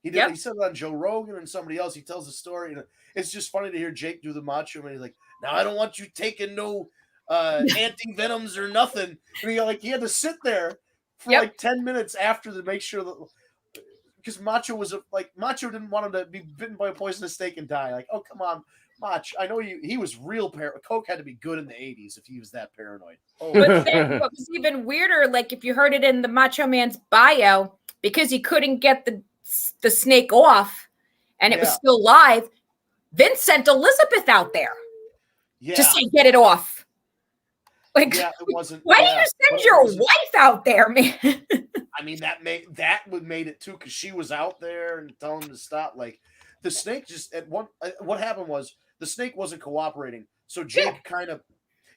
He did. Yep. He said it on Joe Rogan and somebody else. He tells the story, and it's just funny to hear Jake do the Macho Man. He's like, "Now I don't want you taking no anti venoms or nothing." And he had to sit there for Yep. like 10 minutes after to make sure that, because Macho was Macho didn't want him to be bitten by a poisonous snake and die. Like, oh come on, Mach. I know he was real Coke had to be good in the 80s if he was that paranoid. Oh, But then what was even weirder, like if you heard it in the Macho Man's bio, because he couldn't get the snake off and it was Yeah. still live, Vince sent Elizabeth out there yeah, to say, get it off. Like, yeah, it wasn't. why yeah, do you but send it your wasn't- wife out there, man? I mean, that would made it too, because she was out there and telling him to stop. Like the snake just what happened was the snake wasn't cooperating, so Jake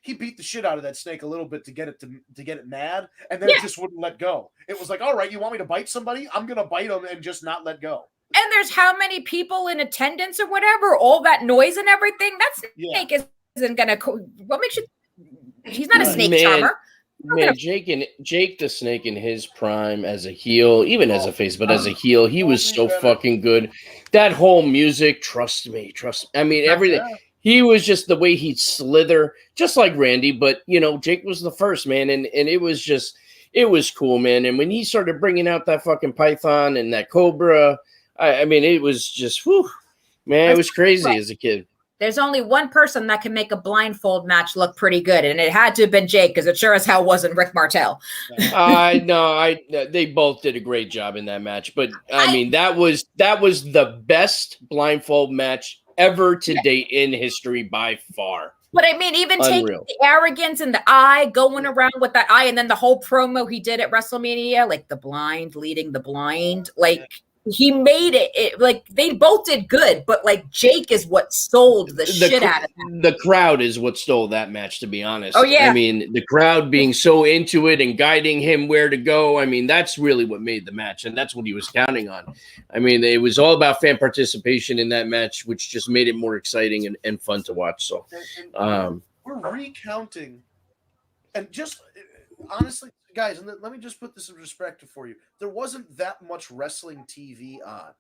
he beat the shit out of that snake a little bit to get it mad, and then it just wouldn't let go. It was like, all right, you want me to bite somebody? I'm gonna bite them and just not let go. And there's how many people in attendance or whatever, all that noise and everything. That snake isn't gonna. What makes you? He's not a snake charmer. Man, Jake the Snake in his prime as a heel, even as a face, but as a heel, he was so fucking good. That whole music, trust me. I mean, everything. He was just the way he'd slither, just like Randy. But Jake was the first, man, and it was cool, man. And when he started bringing out that fucking python and that cobra, I mean, it was just, whew, man, it was crazy as a kid. There's only one person that can make a blindfold match look pretty good, and it had to have been Jake, because it sure as hell wasn't Rick Martel. They both did a great job in that match, but I mean, that was the best blindfold match ever to date in history by far. But I mean, even taking the arrogance and the eye, going around with that eye, and then the whole promo he did at WrestleMania, like the blind leading the blind, like he made it like they both did good, but like Jake is what sold the shit out of him. The crowd is what stole that match, to be honest. Oh yeah, I mean, the crowd being so into it and guiding him where to go. I mean, that's really what made the match, and that's what he was counting on. I mean, it was all about fan participation in that match, which just made it more exciting and fun to watch. So, we're recounting, and just honestly, guys, and let me just put this in perspective for you. There wasn't that much wrestling TV on.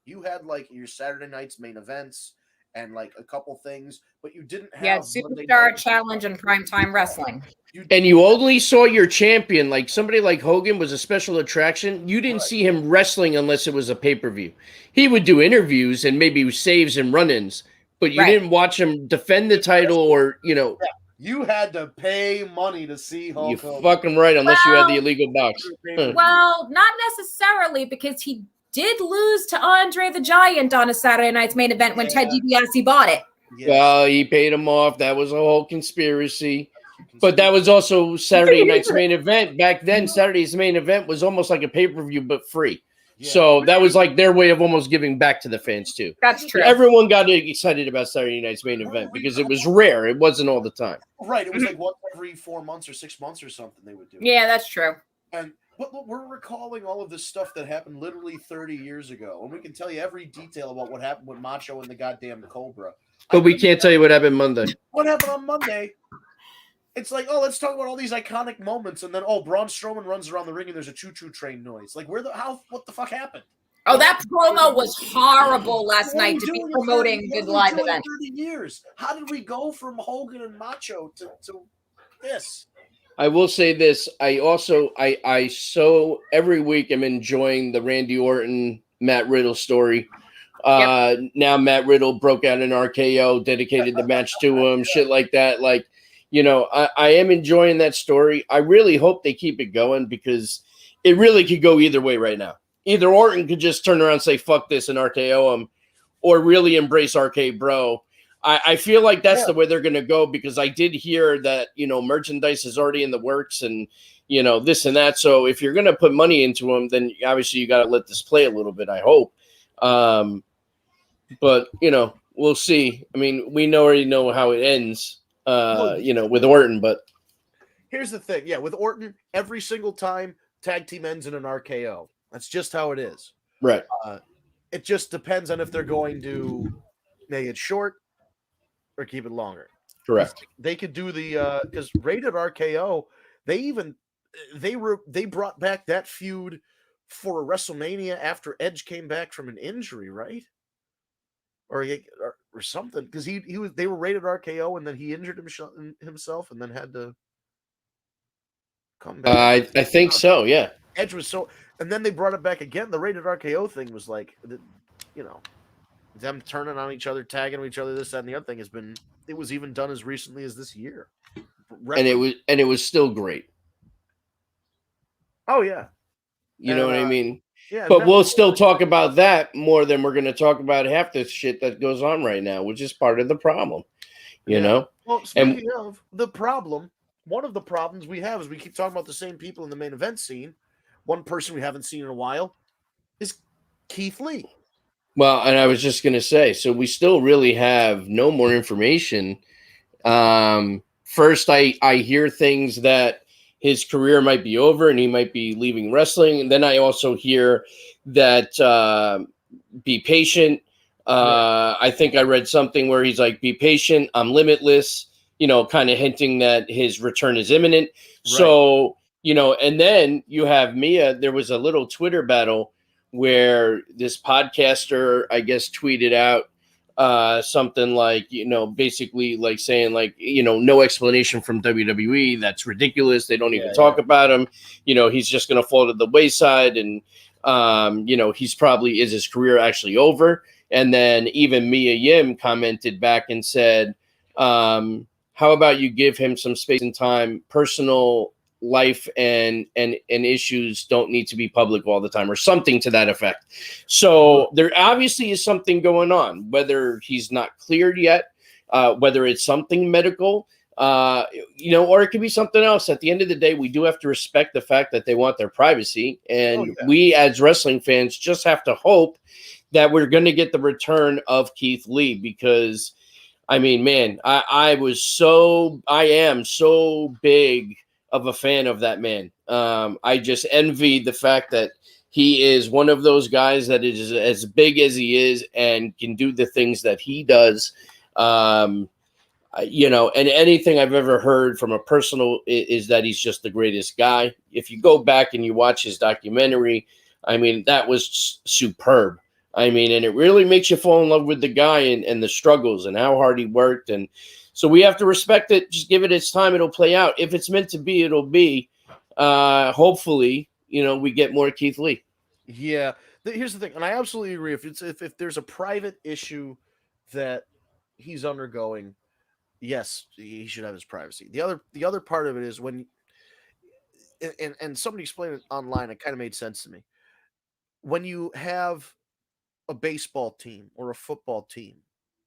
You had like your Saturday nights main events and like a couple things, but you didn't have Superstar Challenge and Primetime Wrestling. And you only saw your champion, like somebody like Hogan was a special attraction. You didn't see him wrestling unless it was a pay-per-view. He would do interviews and maybe saves and run-ins, but you didn't watch him defend the title or, You had to pay money to see Hulk Hogan. Fucking right, unless you had the illegal box. Well, not necessarily, because he did lose to Andre the Giant on a Saturday night's main event when Ted DiBiase bought it. Yes. Well, he paid him off. That was a whole conspiracy. But that was also Saturday night's main event. Back then, Saturday's main event was almost like a pay-per-view, but free. Yeah. So that was like their way of almost giving back to the fans, too. That's true. Everyone got excited about Saturday night's main event because it was rare. It wasn't all the time. Right. It was like once every 4 months or 6 months or something they would do. Yeah, that's true. And but we're recalling all of this stuff that happened literally 30 years ago. And we can tell you every detail about what happened with Macho and the goddamn Cobra. But we can't tell you what happened Monday. What happened on Monday? It's like, oh, let's talk about all these iconic moments. And then, Braun Strowman runs around the ring and there's a choo-choo train noise. Like, what the fuck happened? Oh, that promo was horrible last night to be promoting the live event. 30 years. How did we go from Hogan and Macho to this? I will say this. I so every week I'm enjoying the Randy Orton, Matt Riddle story. Now Matt Riddle broke out an RKO, dedicated the match to him, shit like that. Like, I am enjoying that story. I really hope they keep it going because it really could go either way right now. Either Orton could just turn around and say, fuck this and RKO him, or really embrace RK Bro. I feel like that's Yeah. the way they're going to go, because I did hear that, merchandise is already in the works and, this and that. So if you're going to put money into them, then obviously you got to let this play a little bit, I hope. But, we'll see. I mean, we already know how it ends, with Orton, but. Here's the thing. Yeah, with Orton, every single time tag team ends in an RKO. That's just how it is. Right. It just depends on if they're going to make it short or keep it longer. Correct. They could do the because rated RKO, they brought back that feud for a WrestleMania after Edge came back from an injury, right? Or something, because they were rated RKO and then he injured himself and then had to come back. I think so, yeah. Edge was and then they brought it back again. The rated RKO thing was like, them turning on each other, tagging each other, this, that, and the other thing it was even done as recently as this year. And it was still great. Oh yeah. You know what I mean? Yeah. But we'll still talk about that more than we're going to talk about half the shit that goes on right now, which is part of the problem. You know? Well, speaking of the problem, one of the problems we have is we keep talking about the same people in the main event scene. One person we haven't seen in a while is Keith Lee. Well, and I was just going to say, so we still really have no more information. First, I hear things that his career might be over and he might be leaving wrestling. And then I also hear that be patient. I think I read something where he's like, be patient, I'm limitless, kind of hinting that his return is imminent. Right. So, and then you have Mia. There was a little Twitter battle where this podcaster, I guess, tweeted out something like, basically like saying like, no explanation from WWE. That's ridiculous. They don't even talk about him. He's just going to fall to the wayside. And, he's probably, is his career actually over? And then even Mia Yim commented back and said, how about you give him some space and time? Personal life and issues don't need to be public all the time, or something to that effect. So there obviously is something going on, whether he's not cleared yet, whether it's something medical, or it could be something else. At the end of the day, we do have to respect the fact that they want their privacy. And we as wrestling fans just have to hope that we're going to get the return of Keith Lee, because I mean, man, I am so big of a fan of that man. I just envy the fact that he is one of those guys that is as big as he is and can do the things that he does. And anything I've ever heard from a personal is that he's just the greatest guy. If you go back and you watch his documentary, I mean, that was superb. I mean, and it really makes you fall in love with the guy and the struggles and how hard he worked. And so we have to respect it. Just give it its time. It'll play out. If it's meant to be, it'll be. Hopefully, we get more Keith Lee. Yeah. Here's the thing. And I absolutely agree. If there's a private issue that he's undergoing, yes, he should have his privacy. The other part of it is when, and somebody explained it online, it kind of made sense to me. When you have a baseball team or a football team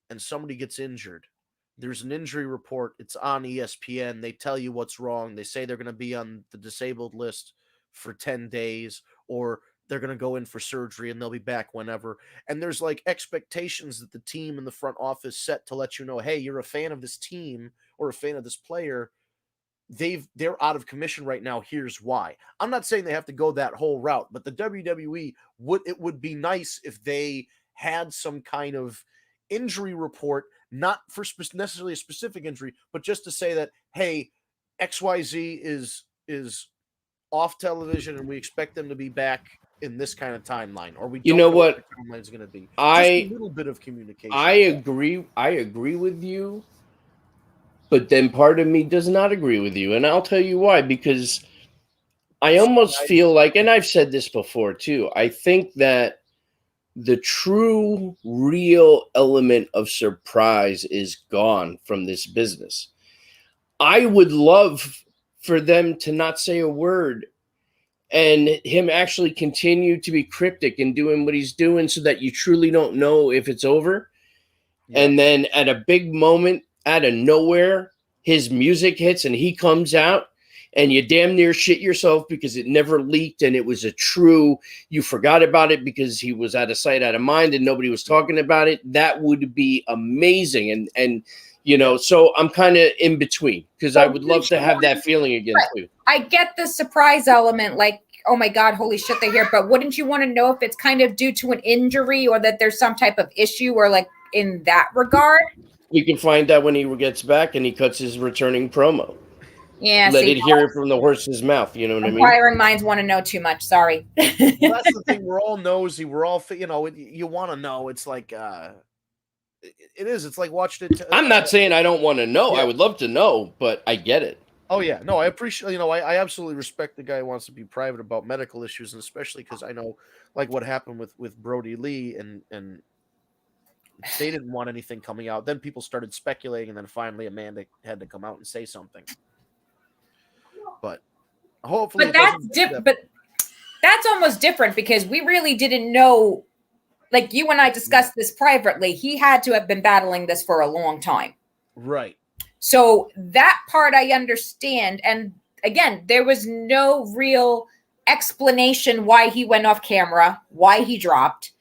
and somebody gets injured, there's an injury report. It's on ESPN. They tell you what's wrong. They say they're going to be on the disabled list for 10 days, or they're going to go in for surgery and they'll be back whenever. And there's like expectations that the team in the front office set to let you know, hey, you're a fan of this team or a fan of this player. They're out of commission right now. Here's why. I'm not saying they have to go that whole route, but the WWE would be nice if they had some kind of injury report, not for necessarily a specific injury, but just to say that, hey, XYZ is off television and we expect them to be back in this kind of timeline, or we don't know what the timeline is going to be. Just a little bit of communication. I agree with you. But then part of me does not agree with you. And I'll tell you why, because I almost feel like, and I've said this before too, I think that the true, real element of surprise is gone from this business. I would love for them to not say a word and him actually continue to be cryptic and doing what he's doing so that you truly don't know if it's over. And then at a big moment out of nowhere, his music hits and he comes out and you damn near shit yourself because it never leaked and it was a true, you forgot about it because he was out of sight, out of mind and nobody was talking about it. That would be amazing. And you know, so I'm kind of in between because I would love to have that feeling again too. I get the surprise element, like, oh my God, holy shit, they're here. But wouldn't you want to know if it's kind of due to an injury or that there's some type of issue or like in that regard? We can find out when he gets back and he cuts his returning promo. Yeah, Let it hear it from the horse's mouth. You know what I mean? Inquiring minds want to know too much. Sorry. Well, that's the thing. We're all nosy. We're all, you know, you want to know. It's like, it is. It's like watching it. I'm not saying I don't want to know. Yeah. I would love to know, but I get it. Oh yeah, no, I appreciate. You know, I absolutely respect the guy who wants to be private about medical issues, and especially because I know, like, what happened with Brody Lee, and they didn't want anything coming out. Then people started speculating, and then finally Amanda had to come out and say something. But hopefully, but that's different. But that's almost different because we really didn't know. Like you and I discussed this privately. He had to have been battling this for a long time. Right. So that part I understand. And again, there was no real explanation why he went off camera, why he dropped.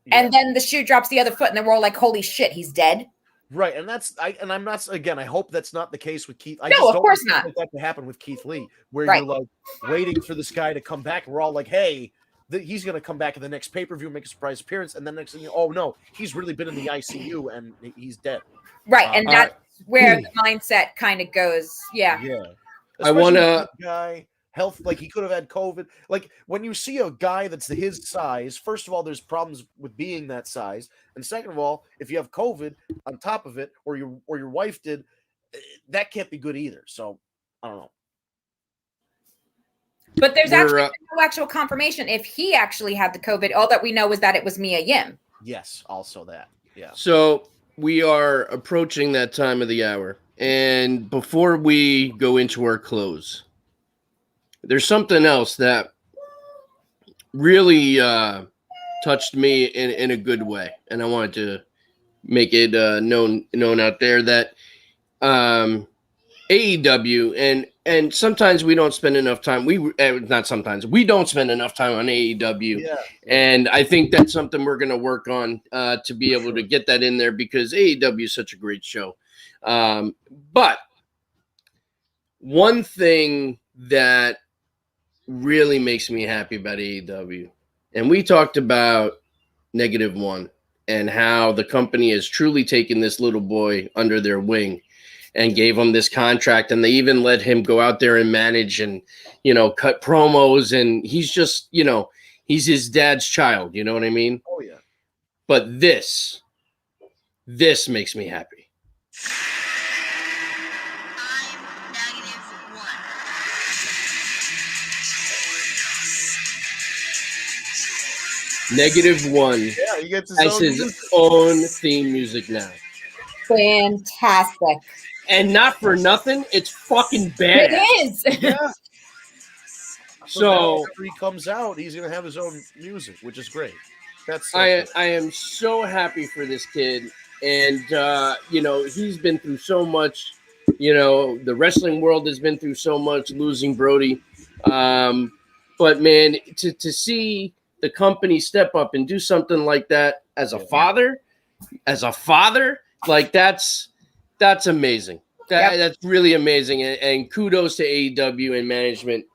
Yeah. And then the shoe drops the other foot, and then we're all like, holy shit, he's dead. Right. And I'm not, again, I hope that's not the case with Keith. No, of course not. That to happen with Keith Lee, where you're like waiting for this guy to come back. We're all like, hey, he's going to come back in the next pay-per-view, make a surprise appearance. And then next thing oh no, he's really been in the ICU and he's dead. Right. And that's where the mindset kind of goes. Yeah. Yeah. Especially I want to guy health, like he could have had COVID. Like when you see a guy that's his size, first of all, there's problems with being that size. And second of all, if you have COVID on top of it, or your wife did, that can't be good either. So I don't know. But there's actually no actual confirmation if he actually had the COVID. All that we know is that it was Mia Yim. Yes, also that. Yeah. So we are approaching that time of the hour. And before we go into our close, there's something else that really touched me in a good way. And I wanted to make it known out there that AEW and sometimes we don't spend enough time. We don't spend enough time on AEW. Yeah. And I think that's something we're going to work on to be able to get that in there because AEW is such a great show. But one thing that really makes me happy about AEW, and we talked about -1 and how the company has truly taken this little boy under their wing and gave him this contract, and they even let him go out there and manage and, you know, cut promos, and he's just, you know, he's his dad's child, you know what I mean? Oh yeah. But this makes me happy. -1 Yeah, he gets his own theme music now. Fantastic. And not for nothing, it's fucking bad. It is. Yeah. So whenever he comes out, he's gonna have his own music, which is great. That's I am so happy for this kid, and you know, he's been through so much. You know, the wrestling world has been through so much, losing Brody. But man, to see the company step up and do something like that as a father, like that's amazing. That's really amazing, and kudos to AEW and management.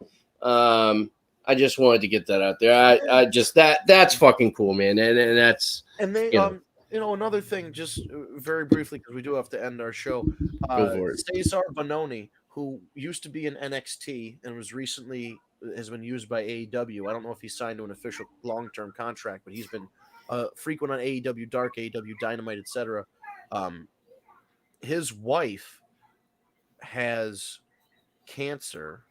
I just wanted to get that out there. I just that's fucking cool, man, and that's they you know, another thing, just very briefly because we do have to end our show. Cesar Bononi, who used to be in NXT and has been used by AEW. I don't know if he signed to an official long-term contract, but he's been frequent on AEW Dark, AEW Dynamite, etc. His wife has cancer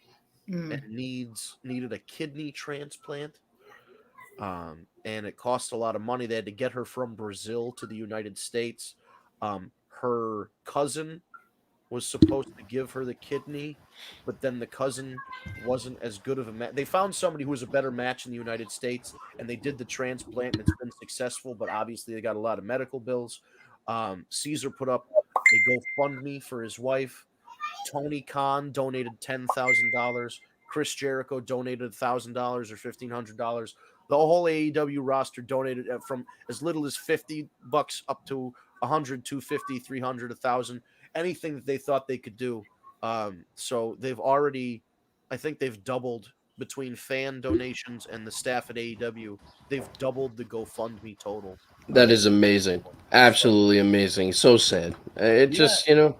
and needed a kidney transplant. And it cost a lot of money. They had to get her from Brazil to the United States. Her cousin was supposed to give her the kidney, but then the cousin wasn't as good of a match. They found somebody who was a better match in the United States, and they did the transplant, and it's been successful, but obviously they got a lot of medical bills. Caesar put up a GoFundMe for his wife. Tony Khan donated $10,000. Chris Jericho donated $1,000 or $1,500. The whole AEW roster donated from as little as $50 up to 100, 250, 300, 1,000, anything that they thought they could do. So they've already, I think they've doubled between fan donations and the staff at AEW. They've doubled the GoFundMe total. That is amazing. Absolutely amazing. So sad. It just, it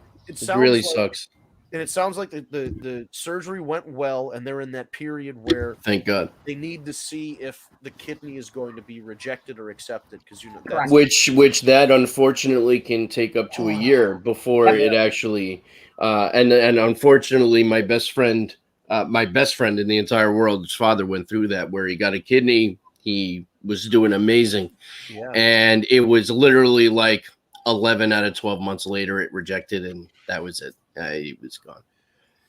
really sucks. And it sounds like the surgery went well, and they're in that period where Thank God. they need to see if the kidney is going to be rejected or accepted, because which that unfortunately can take up to a year before it actually and unfortunately my best friend in the entire world, his father went through that, where he got a kidney. He was doing amazing, and it was literally like 11 out of 12 months later it rejected, and that was it. He was gone.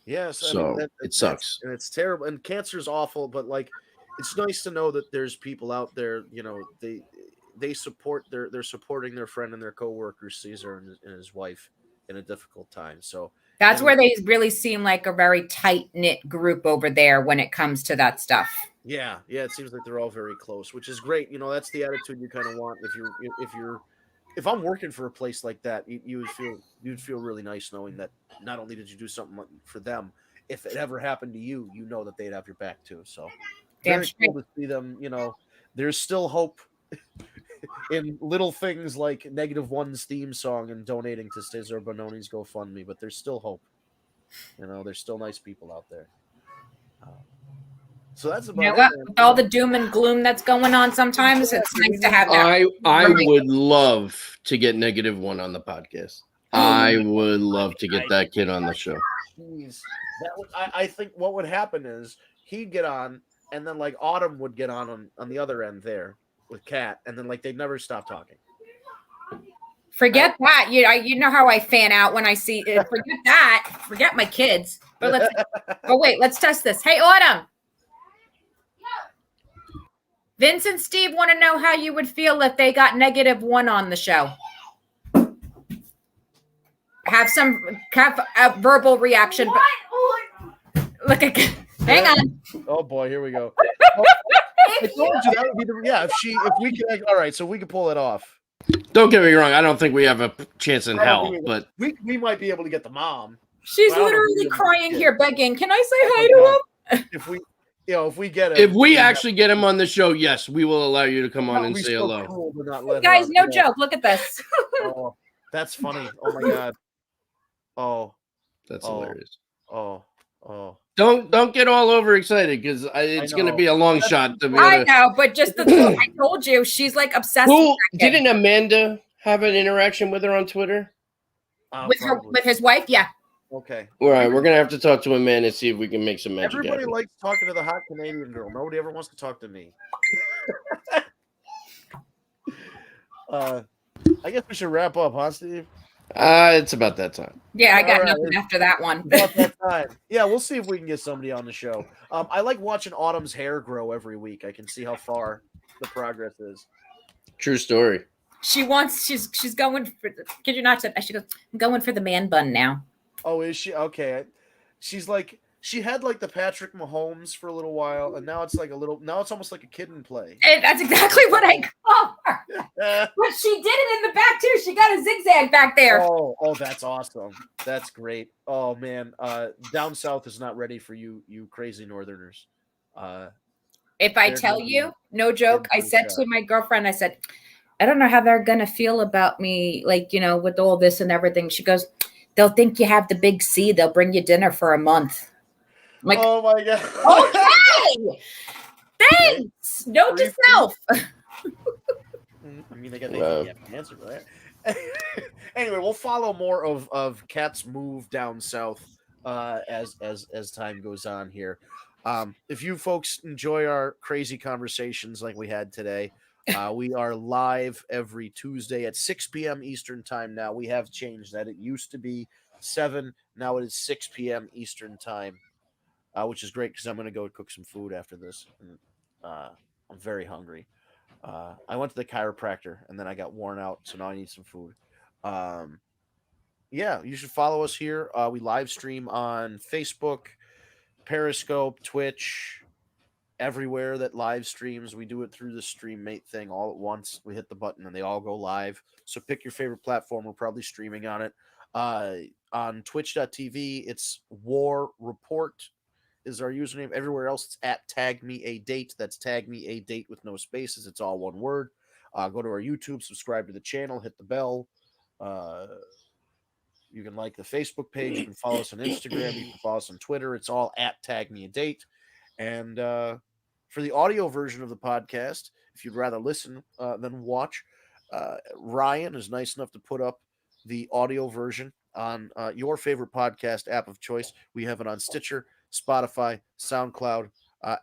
Yes, so it sucks, and it's terrible, and cancer is awful. But like, it's nice to know that there's people out there. They support they're supporting their friend and their coworker Caesar and his wife in a difficult time. So that's where they really seem like a very tight knit group over there when it comes to that stuff. Yeah, it seems like they're all very close, which is great. That's the attitude you kind of want if I'm working for a place like that. You'd feel really nice knowing that not only did you do something for them, if it ever happened to you, that they'd have your back too. So very cool to see them. There's still hope in little things like -1's theme song and donating to Cesar Bononi's GoFundMe, but there's still hope. There's still nice people out there. So that's about it. With all the doom and gloom that's going on, sometimes it's nice to have that. I would love to get -1 on the podcast. I would love to get that kid on the show. Jeez. I think what would happen is he'd get on, and then like Autumn would get on the other end there with Kat, and then like they'd never stop talking. Forget that. You know how I fan out when I see it. Forget that. Forget my kids. But let's test this. Hey, Autumn. Vince and Steve want to know how you would feel if they got -1 on the show. Have a verbal reaction. Look at, hang on. Oh boy, here we go. I told you that would be if we could. All right, so we could pull it off. Don't get me wrong. I don't think we have a chance in hell, but we might be able to get the mom. She's literally crying here, begging. Can I say hi to him? If we get it, if we actually get him on the show, yes, we will allow you to come on and say hello. Cool guys, no joke. Look at this. Oh, that's funny. Oh my god. Oh, that's hilarious. Oh. Don't get all overexcited, because it's going to be a long shot. I know, but just I told you, she's like obsessed. Didn't Amanda have an interaction with her on Twitter? With his wife? Yeah. Okay. All right, we're gonna have to talk to Amanda and see if we can make some magic. Everybody likes talking to the hot Canadian girl. Nobody ever wants to talk to me. I guess we should wrap up, huh, Steve? It's about that time. Yeah, I got nothing after that one. About that time. Yeah, we'll see if we can get somebody on the show. I like watching Autumn's hair grow every week. I can see how far the progress is. True story. She's going for. Kid you not? She goes, I'm going for the man bun now. Oh, is she? Okay. She's like, she had like the Patrick Mahomes for a little while, and now it's almost like a kid in play. And that's exactly what I call her. But she did it in the back too. She got a zigzag back there. Oh, that's awesome. That's great. Oh man, down south is not ready for you crazy northerners. If I tell you, no joke, I said to my girlfriend, I said, I don't know how they're gonna feel about me, like, with all this and everything. She goes, they'll think you have the big C. They'll bring you dinner for a month. I'm like, oh my god. Okay. Thanks. Note to self. I mean, they got the answer for that. Anyway, we'll follow more of Kat's move down south as time goes on here. If you folks enjoy our crazy conversations like we had today, we are live every Tuesday at 6 p.m. Eastern time now. We have changed that. It used to be 7. Now it is 6 p.m. Eastern time, which is great because I'm going to go cook some food after this. And, I'm very hungry. I went to the chiropractor and then I got worn out, so now I need some food. Yeah, you should follow us here. We live stream on Facebook, Periscope, Twitch, everywhere that live streams. We do it through the StreamMate thing all at once. We hit the button and they all go live. So pick your favorite platform. We're probably streaming on it. On twitch.tv, it's War Report is our username. Everywhere else, it's at Tag Me a Date. That's Tag Me a Date with no spaces. It's all one word. Go to our YouTube, subscribe to the channel, hit the bell. You can like the Facebook page. You can follow us on Instagram. You can follow us on Twitter. It's all at Tag Me a Date. And for the audio version of the podcast, if you'd rather listen than watch, Ryan is nice enough to put up the audio version on your favorite podcast app of choice. We have it on Stitcher, Spotify, SoundCloud,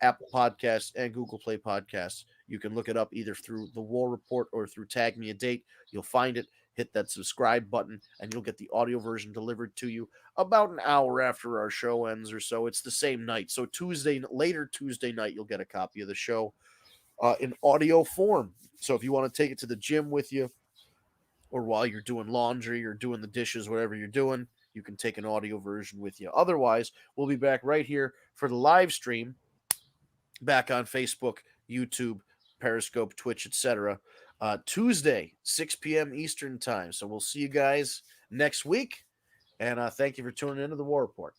Apple Podcasts, and Google Play Podcasts. You can look it up either through the War Report or through Tag Me a Date. You'll find it. Hit that subscribe button, and you'll get the audio version delivered to you about an hour after our show ends or so. It's the same night. So later Tuesday night, you'll get a copy of the show in audio form. So if you want to take it to the gym with you, or while you're doing laundry or doing the dishes, whatever you're doing, you can take an audio version with you. Otherwise, we'll be back right here for the live stream back on Facebook, YouTube, Periscope, Twitch, etc. Tuesday, 6 p.m. Eastern time. So we'll see you guys next week. And thank you for tuning into the War Report.